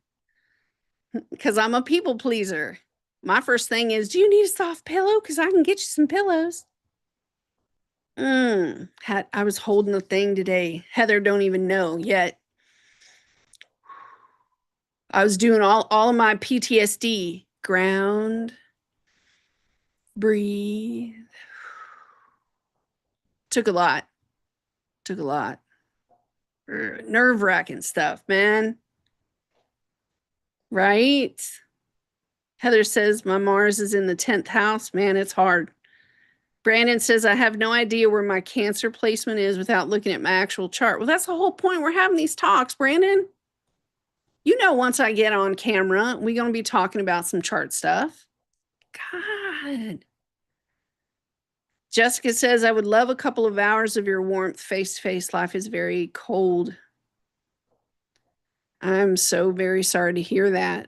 S1: because I'm a people pleaser. My first thing is, do you need a soft pillow? Because I can get you some pillows. I was holding the thing today. Heather don't even know yet. I was doing all of my PTSD. Ground, breathe. Took a lot. Nerve-wracking stuff, man. Right? Heather says, my Mars is in the 10th house. Man, it's hard. Brandon says, I have no idea where my Cancer placement is without looking at my actual chart. Well, that's the whole point. We're having these talks, Brandon. You know, once I get on camera, we're going to be talking about some chart stuff. God. Jessica says, I would love a couple of hours of your warmth. Face-to-face life is very cold. I'm so very sorry to hear that.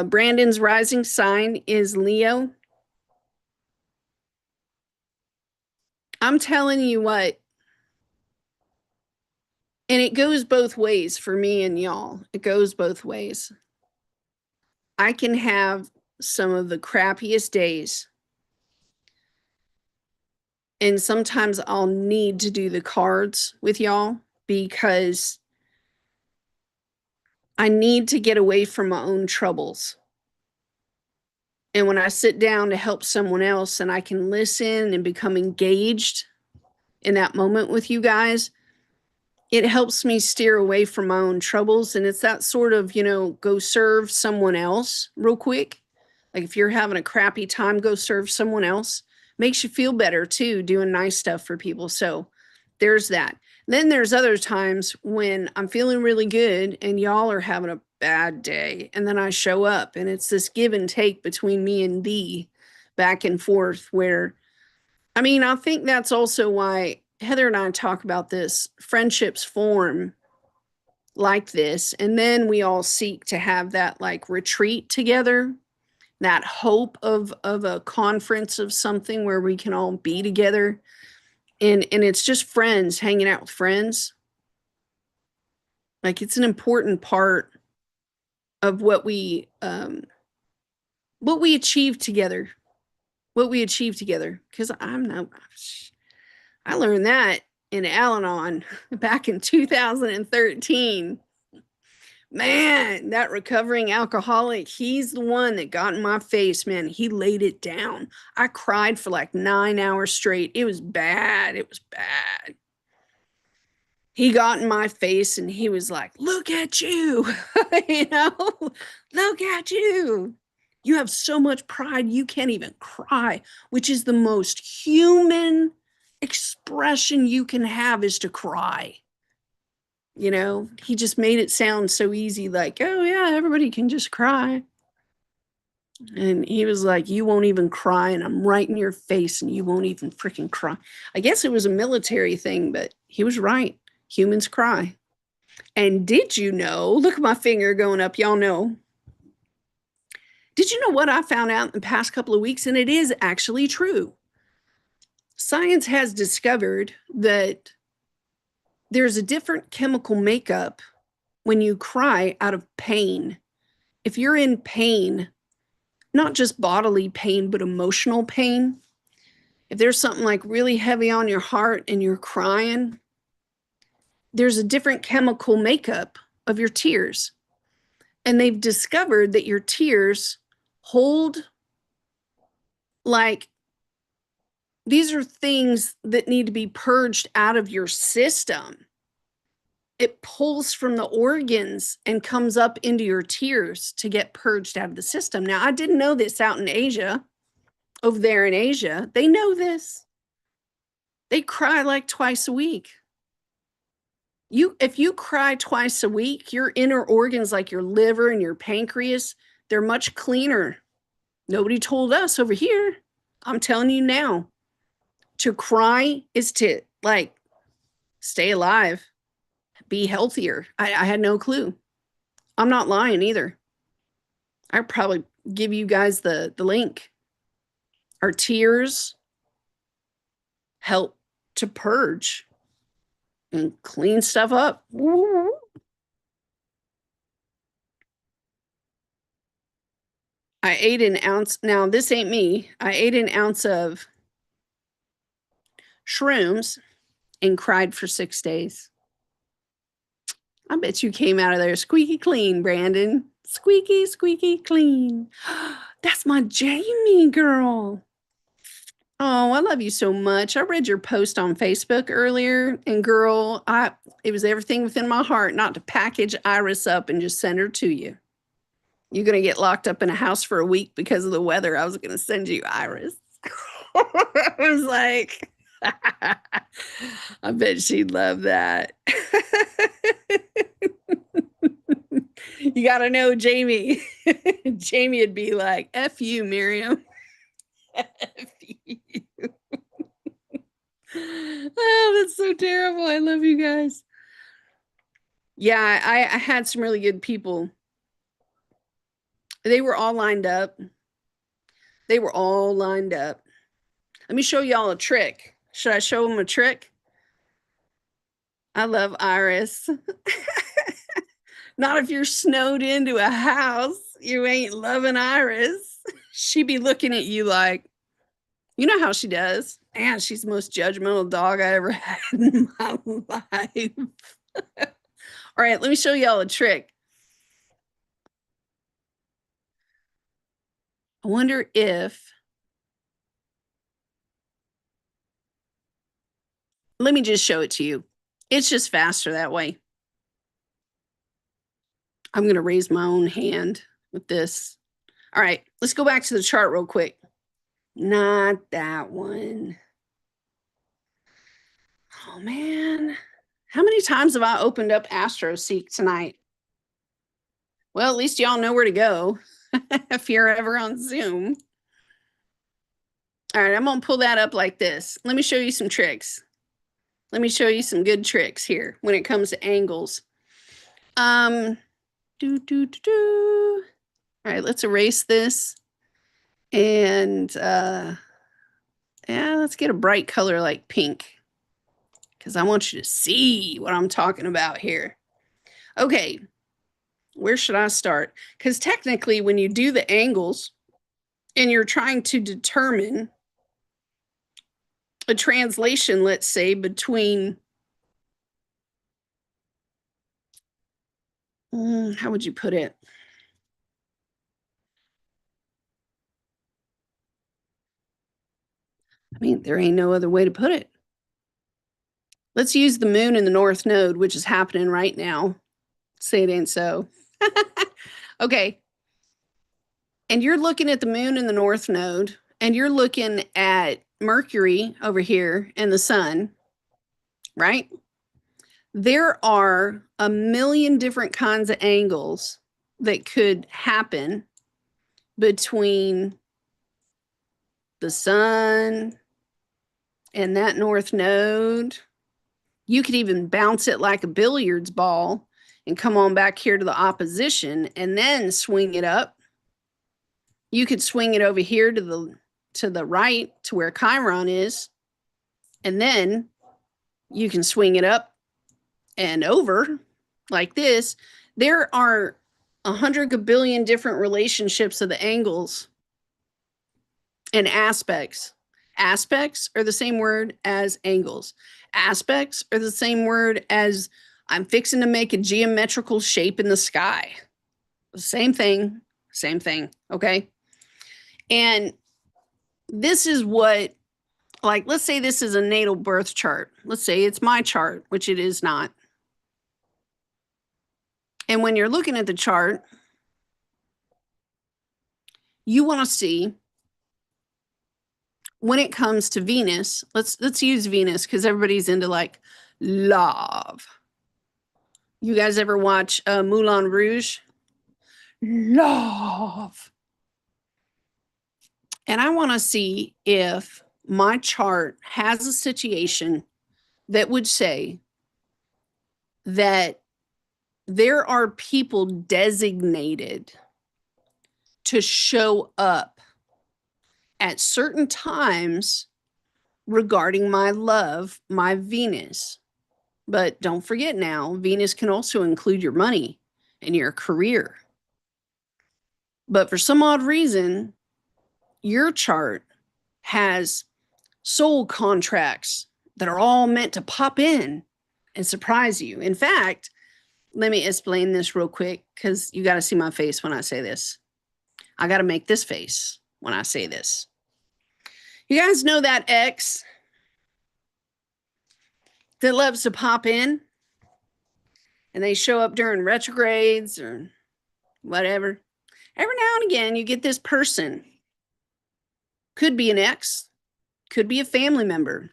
S1: Brandon's rising sign is Leo. I'm telling you what, and it goes both ways for me and y'all. It goes both ways. I can have some of the crappiest days, and sometimes I'll need to do the cards with y'all because I need to get away from my own troubles. And when I sit down to help someone else and I can listen and become engaged in that moment with you guys, it helps me steer away from my own troubles. And it's that sort of, go serve someone else real quick. Like if you're having a crappy time, go serve someone else. Makes you feel better too, doing nice stuff for people. So there's that. Then there's other times when I'm feeling really good and y'all are having a bad day. And then I show up and it's this give and take between me and thee, back and forth, where, I think that's also why Heather and I talk about this. Friendships form like this. And then we all seek to have that like retreat together, that hope of a conference of something where we can all be together. And it's just friends hanging out with friends. Like it's an important part of what we achieve together. What we achieve together. Because I learned that in Al-Anon back in 2013. Man, that recovering alcoholic, he's the one that got in my face, man. He laid it down. I cried for like 9 hours straight. It was bad. It was bad. He got in my face and he was like, look at you, look at you. You have so much pride, you can't even cry, which is the most human expression you can have, is to cry. He just made it sound so easy, like, oh yeah, everybody can just cry. And he was like, you won't even cry, and I'm right in your face and you won't even freaking cry. I guess it was a military thing, but he was right. Humans cry. And did you know, look at my finger going up, y'all know. Did you know what I found out in the past couple of weeks? And it is actually true. Science has discovered that there's a different chemical makeup when you cry out of pain. If you're in pain, not just bodily pain, but emotional pain, if there's something like really heavy on your heart and you're crying, there's a different chemical makeup of your tears. And they've discovered that your tears hold, like, these are things that need to be purged out of your system. It pulls from the organs and comes up into your tears to get purged out of the system. Now, I didn't know this out in Asia. Over there in Asia, they know this. They cry like twice a week. If you cry twice a week, your inner organs like your liver and your pancreas, they're much cleaner. Nobody told us over here. I'm telling you now. To cry is to, like, stay alive, be healthier. I had no clue. I'm not lying either. I'll probably give you guys the link. Our tears help to purge and clean stuff up. I ate an ounce. Now, this ain't me. I ate an ounce of shrooms and cried for 6 days. I bet you came out of there squeaky clean, Brandon. Squeaky, squeaky clean. That's my Jamie girl. Oh, I love you so much. I read your post on Facebook earlier, and girl, it was everything within my heart not to package Iris up and just send her to you. You're gonna get locked up in a house for a week because of the weather. I was gonna send you Iris. I was like, I bet she'd love that. You gotta know Jamie. Jamie would be like, F you, Miriam. F you. Oh, that's so terrible. I love you guys. Yeah, I had some really good people. They were all lined up. They were all lined up. Let me show y'all a trick. Should I show them a trick? I love Iris. Not if you're snowed into a house. You ain't loving Iris. She'd be looking at you like, you know how she does. Man, she's the most judgmental dog I ever had in my life. All right, let me show y'all a trick. I wonder if, let me just show it to you. It's just faster that way. I'm going to raise my own hand with this. All right, let's go back to the chart real quick. Not that one. Oh, man. How many times have I opened up AstroSeek tonight? Well, at least y'all know where to go if you're ever on Zoom. All right, I'm going to pull that up like this. Let me show you some tricks. Let me show you some good tricks here when it comes to angles. All right, let's erase this. And yeah, let's get a bright color like pink, because I want you to see what I'm talking about here. Okay, where should I start? Because technically, when you do the angles and you're trying to determine a translation, let's say, between, how would you put it? I mean, there ain't no other way to put it. Let's use the moon in the north node, which is happening right now. Say it ain't so. Okay. And you're looking at the moon in the north node, and you're looking at Mercury over here and the sun, right? There are a million different kinds of angles that could happen between the sun and that north node. You could even bounce it like a billiards ball and come on back here to the opposition and then swing it up. You could swing it over here to the right to where Chiron is, and then you can swing it up and over like this. There are 100 billion different relationships of the angles and aspects. Aspects are the same word as angles. Aspects are the same word as I'm fixing to make a geometrical shape in the sky. Same thing, same thing, okay? And this is what, like, let's say this is a natal birth chart. Let's say it's my chart, which it is not. And when you're looking at the chart, you want to see, when it comes to Venus, let's use Venus because everybody's into like love. You guys ever watch Moulin Rouge? Love. And I want to see if my chart has a situation that would say that there are people designated to show up at certain times regarding my love, my Venus. But don't forget now, Venus can also include your money and your career. But for some odd reason, your chart has soul contracts that are all meant to pop in and surprise you. In fact, let me explain this real quick because you got to see my face when I say this. I got to make this face when I say this. You guys know that ex that loves to pop in and they show up during retrogrades or whatever? Every now and again, you get this person. Could be an ex, could be a family member,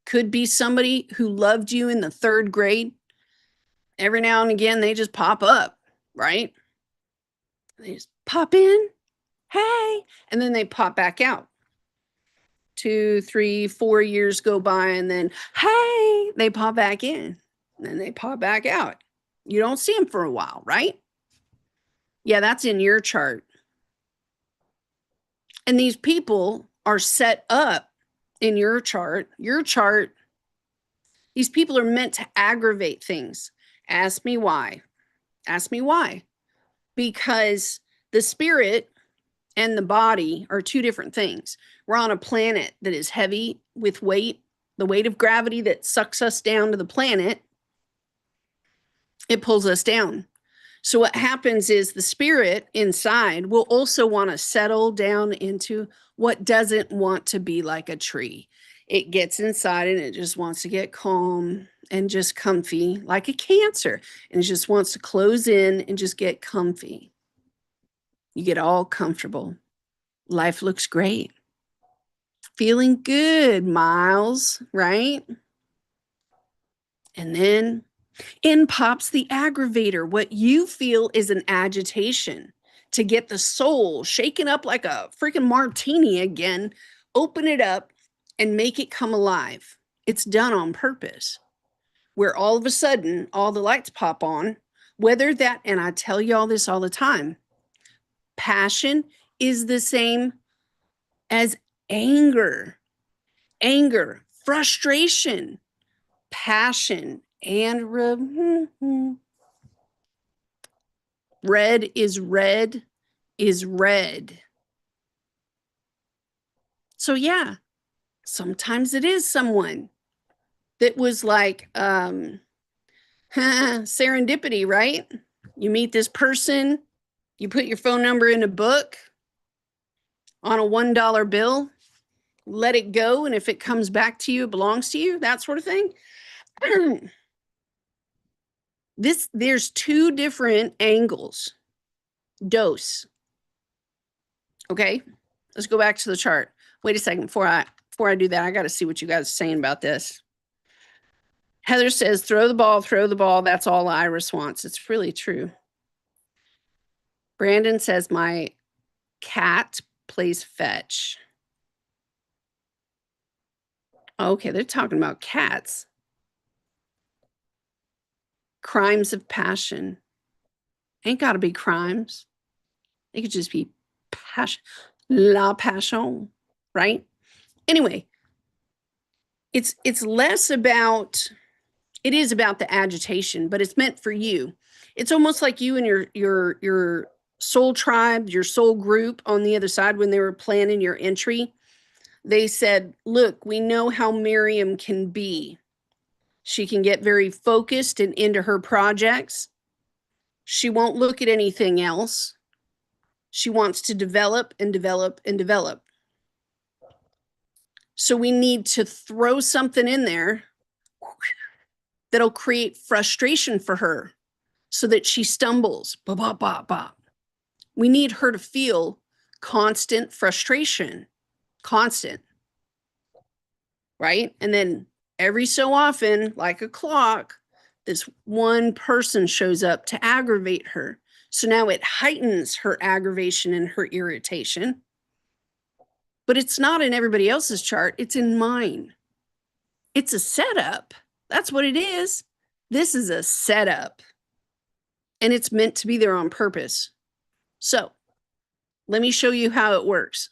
S1: could be somebody who loved you in the 3rd grade. Every now and again, they just pop up, right? They just pop in, hey, and then they pop back out. 2, 3, 4 years go by, and then, hey, they pop back in, and then they pop back out. You don't see them for a while, right? Yeah, that's in your chart. And these people are set up in your chart. Your chart, these people are meant to aggravate things. Ask me why. Ask me why. Because the spirit and the body are 2 different things. We're on a planet that is heavy with weight, the weight of gravity that sucks us down to the planet. It pulls us down. So what happens is the spirit inside will also want to settle down into what doesn't want to be like a tree. It gets inside and it just wants to get calm and just comfy, like a Cancer, and it just wants to close in and just get comfy. You get all comfortable. Life looks great. Feeling good, Miles, right? And then in pops the aggravator. What you feel is an agitation to get the soul shaken up like a freaking martini again, open it up and make it come alive. It's done on purpose, where all of a sudden all the lights pop on, whether that, and I tell y'all this all the time, passion is the same as anger, frustration, passion, and red is red is red. So yeah, sometimes it is someone that was like serendipity, right? You meet this person, you put your phone number in a book on a $1 bill, let it go, and if it comes back to you, it belongs to you, that sort of thing. There's 2 different angles. Dose. Okay, let's go back to the chart. Wait a second, before I do that, I got to see what you guys are saying about this. Heather says, throw the ball. That's all Iris wants. It's really true. Brandon says, my cat plays fetch. Okay, they're talking about cats. Crimes of passion. Ain't got to be crimes. It could just be passion. La passion, right? Anyway, it's less about, it is about the agitation, but it's meant for you. It's almost like you and your soul tribe, your soul group on the other side, when they were planning your entry, they said, look, we know how Miriam can be. She can get very focused and into her projects. She won't look at anything else. She wants to develop and develop and develop. So we need to throw something in there that'll create frustration for her so that she stumbles. Bop, bop, bop, bop. We need her to feel constant frustration, constant, right? And then every so often, like a clock, this one person shows up to aggravate her. So now it heightens her aggravation and her irritation. But it's not in everybody else's chart, it's in mine. It's a setup. That's what it is. This is a setup. And it's meant to be there on purpose. So let me show you how it works.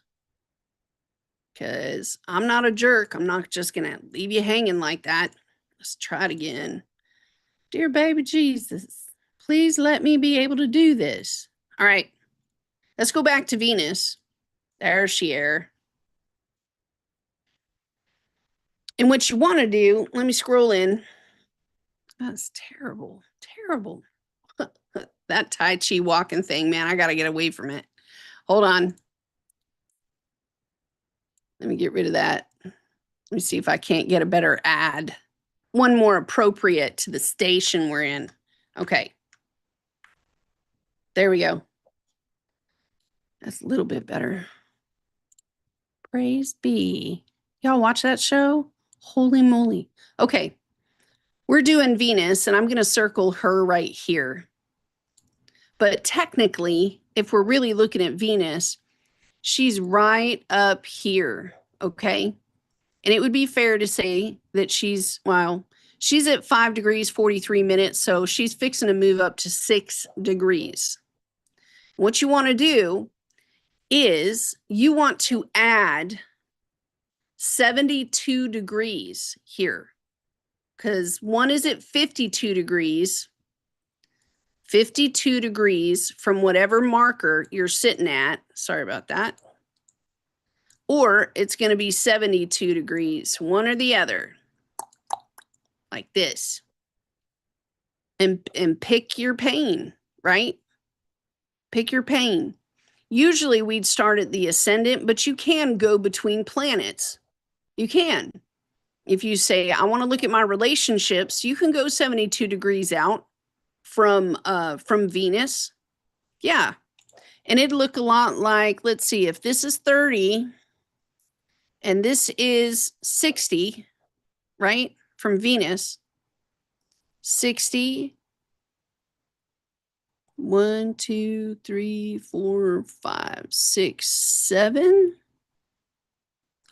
S1: Because I'm not a jerk. I'm not just going to leave you hanging like that. Let's try it again. Dear baby Jesus, please let me be able to do this. All right. Let's go back to Venus. There's she is. And what you want to do, let me scroll in. That's terrible. Terrible. That Tai Chi walking thing, man, I got to get away from it. Hold on. Let me get rid of that. Let me see if I can't get a better ad. One more appropriate to the station we're in. Okay. There we go. That's a little bit better. Praise be. Y'all watch that show? Holy moly. Okay. We're doing Venus, and I'm going to circle her right here. But technically, if we're really looking at Venus, she's right up here, okay? And it would be fair to say that she's at 5 degrees, 43 minutes, so she's fixing to move up to 6 degrees. What you want to do is you want to add 72 degrees here, because one is at 52 degrees, 52 degrees from whatever marker you're sitting at. Sorry about that. Or it's going to be 72 degrees, one or the other, like this. And pick your pain, right? Pick your pain. Usually we'd start at the ascendant, but you can go between planets. You can. If you say, I want to look at my relationships, you can go 72 degrees out from Venus. Yeah. And it'd look a lot like, let's see, if this is 30 and this is 60, right? From Venus, 60, 1, 2, 3, 4, 5, 6, 7.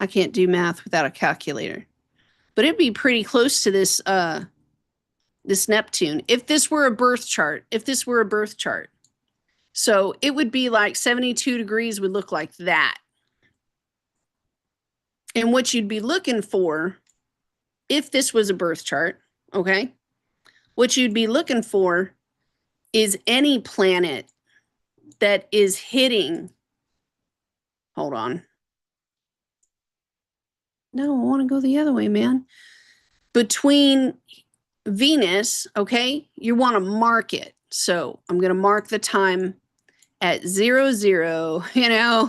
S1: I can't do math without a calculator, but it'd be pretty close to this this Neptune if this were a birth chart. So it would be like 72 degrees would look like that. And what you'd be looking for, if this was a birth chart, okay, what you'd be looking for is any planet that is hitting, hold on. No, I want to go the other way, man. Between Venus, okay, you want to mark it. So I'm going to mark the time at 00,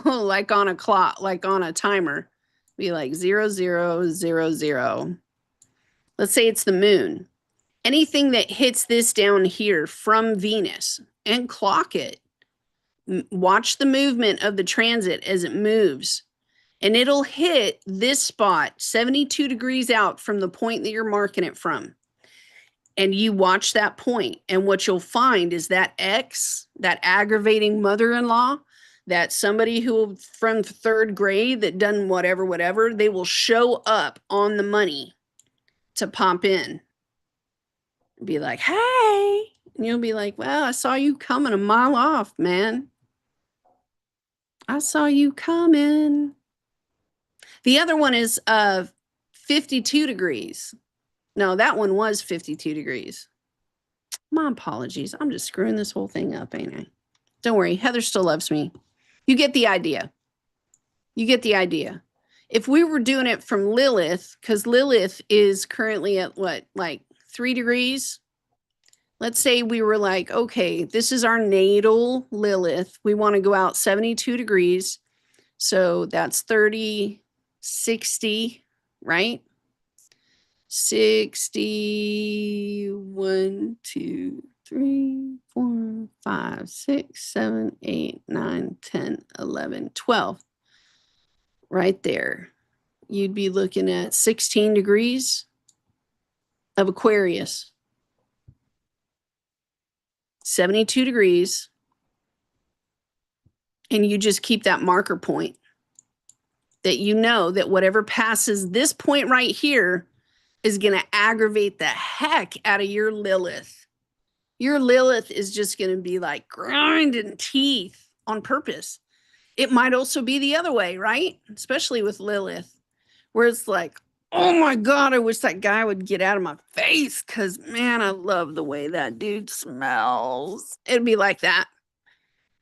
S1: like on a clock, like on a timer. Be like 0000. Let's say it's the moon. Anything that hits this down here from Venus, and clock it. Watch the movement of the transit as it moves. And it'll hit this spot 72 degrees out from the point that you're marking it from. And you watch that point, and what you'll find is that ex, that aggravating mother-in-law, that somebody who from 3rd grade that done whatever, they will show up on the money to pop in. Be like, hey. And you'll be like, well, I saw you coming a mile off, man. I saw you coming. The other one is 52 degrees. No, that one was 52 degrees. My apologies. I'm just screwing this whole thing up, ain't I? Don't worry. Heather still loves me. You get the idea. If we were doing it from Lilith, because Lilith is currently at what, like 3 degrees? Let's say we were like, okay, this is our natal Lilith. We want to go out 72 degrees. So that's 30, 60, right? 60, 1, 2, 3, 4, 5, 6, 7, 8, 9, 10, 11, 12. Right there. You'd be looking at 16 degrees of Aquarius. 72 degrees. And you just keep that marker point that you know that whatever passes this point right here is going to aggravate the heck out of your Lilith. Your Lilith is just going to be like grinding teeth on purpose. It might also be the other way, right? Especially with Lilith, where it's like, oh my God, I wish that guy would get out of my face because, man, I love the way that dude smells. It'd be like that.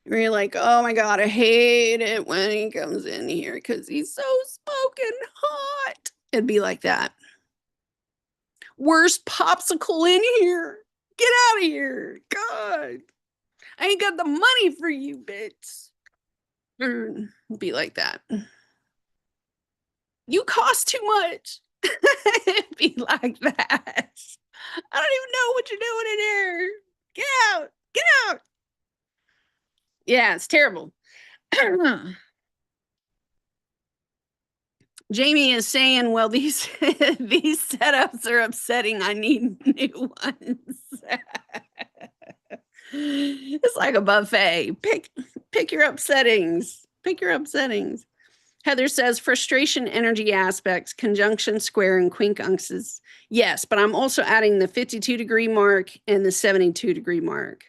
S1: Where you're like, oh my God, I hate it when he comes in here because he's so smoking hot. It'd be like that. Worst popsicle in here. Get out of here. God. I ain't got the money for you, bitch. Be like that. You cost too much. It'd be like that. I don't even know what you're doing in here. Get out. Get out. Yeah, it's terrible. Jamie is saying, well, these these setups are upsetting. I need new ones. It's like a buffet. Pick your upsettings. Pick your upsettings. Heather says frustration energy aspects, conjunction square and quincunxes. Yes, but I'm also adding the 52-degree mark and the 72-degree mark.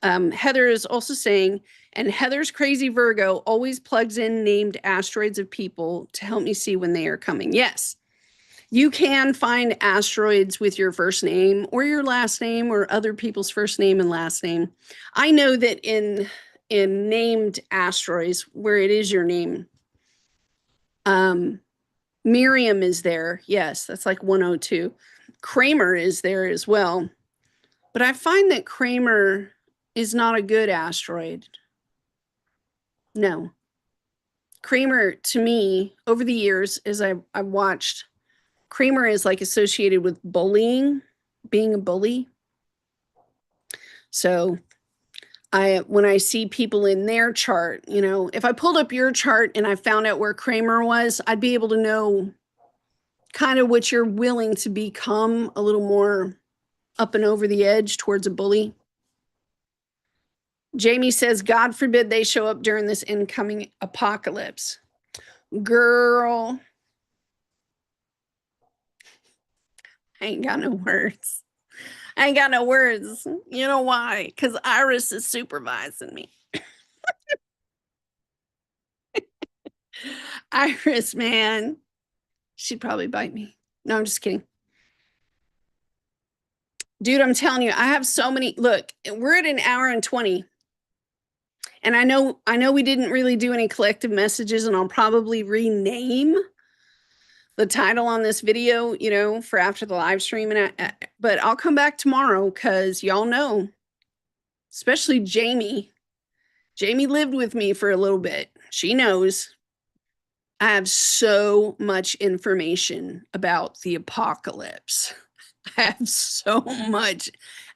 S1: Heather is also saying, and Heather's crazy Virgo always plugs in named asteroids of people to help me see when they are coming. Yes, you can find asteroids with your first name or your last name or other people's first name and last name. I know that in named asteroids where it is your name, Miriam is there. Yes, that's like 102. Kramer is there as well. But I find that Kramer is not a good asteroid. No. Kramer, to me, over the years, as I've watched, Kramer is like associated with bullying, being a bully. So when I see people in their chart, you know, if I pulled up your chart and I found out where Kramer was, I'd be able to know kind of what you're willing to become, a little more up and over the edge towards a bully. Jamie says, God forbid they show up during this incoming apocalypse. Girl, I ain't got no words. I ain't got no words. You know why? Because Iris is supervising me. Iris, man. She'd probably bite me. No, I'm just kidding. Dude, I'm telling you, I have so many. Look, we're at an hour and 20. And I know we didn't really do any collective messages, and I'll probably rename the title on this video, you know, for after the live stream. But I'll come back tomorrow because y'all know, especially Jamie. Jamie lived with me for a little bit. She knows I have so much information about the apocalypse. I have so much.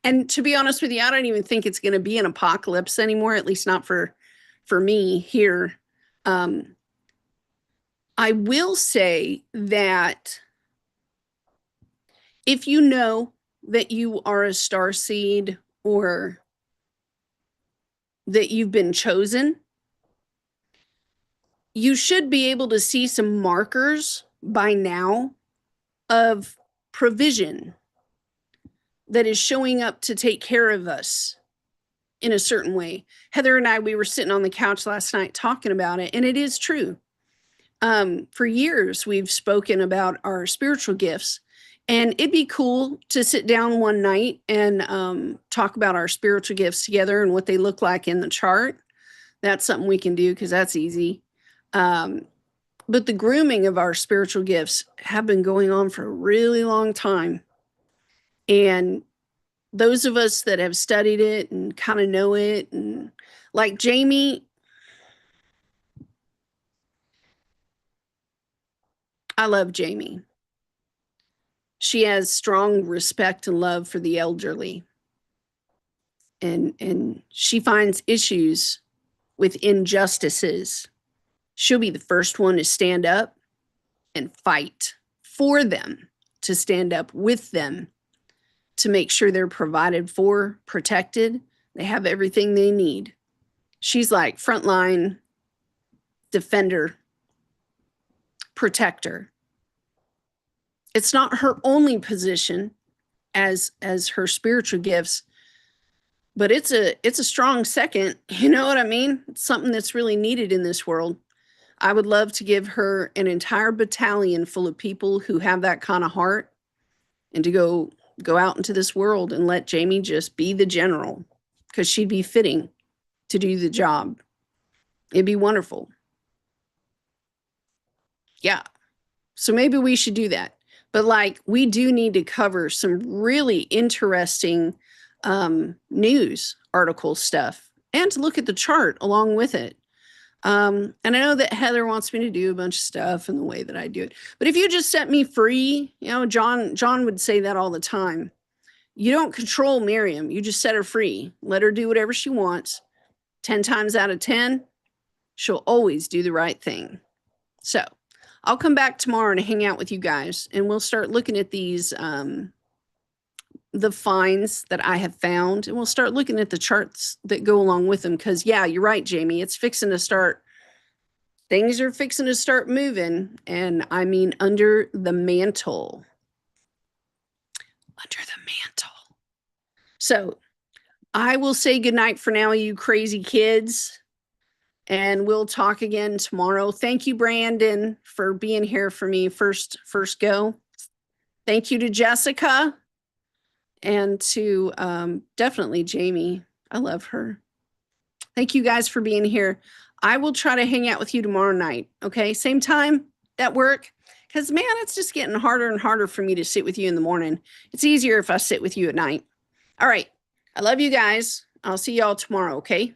S1: And to be honest with you, I don't even think it's going to be an apocalypse anymore, at least not for me here. I will say that if you know that you are a starseed or that you've been chosen, you should be able to see some markers by now of provision that is showing up to take care of us in a certain way. Heather and I, we were sitting on the couch last night talking about it, and it is true. For years, we've spoken about our spiritual gifts, and it'd be cool to sit down one night and talk about our spiritual gifts together and what they look like in the chart. That's something we can do because that's easy. But the grooming of our spiritual gifts have been going on for a really long time. And those of us that have studied it and kind of know it, and like Jamie, I love Jamie. She has strong respect and love for the elderly. And she finds issues with injustices. She'll be the first one to stand up and fight for them, to stand up with them, to make sure they're provided for, protected, they have everything they need. She's like frontline defender, protector. It's not her only position as her spiritual gifts, but it's a strong second. You know what I mean? It's something that's really needed in this world. I would love to give her an entire battalion full of people who have that kind of heart, and to go out into this world and let Jamie just be the general, because she'd be fitting to do the job. It'd be wonderful. Yeah. So maybe we should do that. But like, we do need to cover some really interesting news article stuff and to look at the chart along with it. And I know that Heather wants me to do a bunch of stuff in the way that I do it. But if you just set me free, you know, John would say that all the time. You don't control Miriam. You just set her free. Let her do whatever she wants. 10 times out of 10, she'll always do the right thing. So I'll come back tomorrow to hang out with you guys, and we'll start looking at these, the finds that I have found, and we'll start looking at the charts that go along with them. Because, yeah, you're right, Jamie. It's fixing to start. Things are fixing to start moving, and I mean under the mantle. Under the mantle. So I will say goodnight for now, you crazy kids. And we'll talk again tomorrow. Thank you, Brandon, for being here for me first go. Thank you to Jessica and to definitely Jamie. I love her. Thank you guys for being here. I will try to hang out with you tomorrow night. Okay, same time at work. Because, man, it's just getting harder and harder for me to sit with you in the morning. It's easier if I sit with you at night. All right. I love you guys. I'll see y'all tomorrow, okay?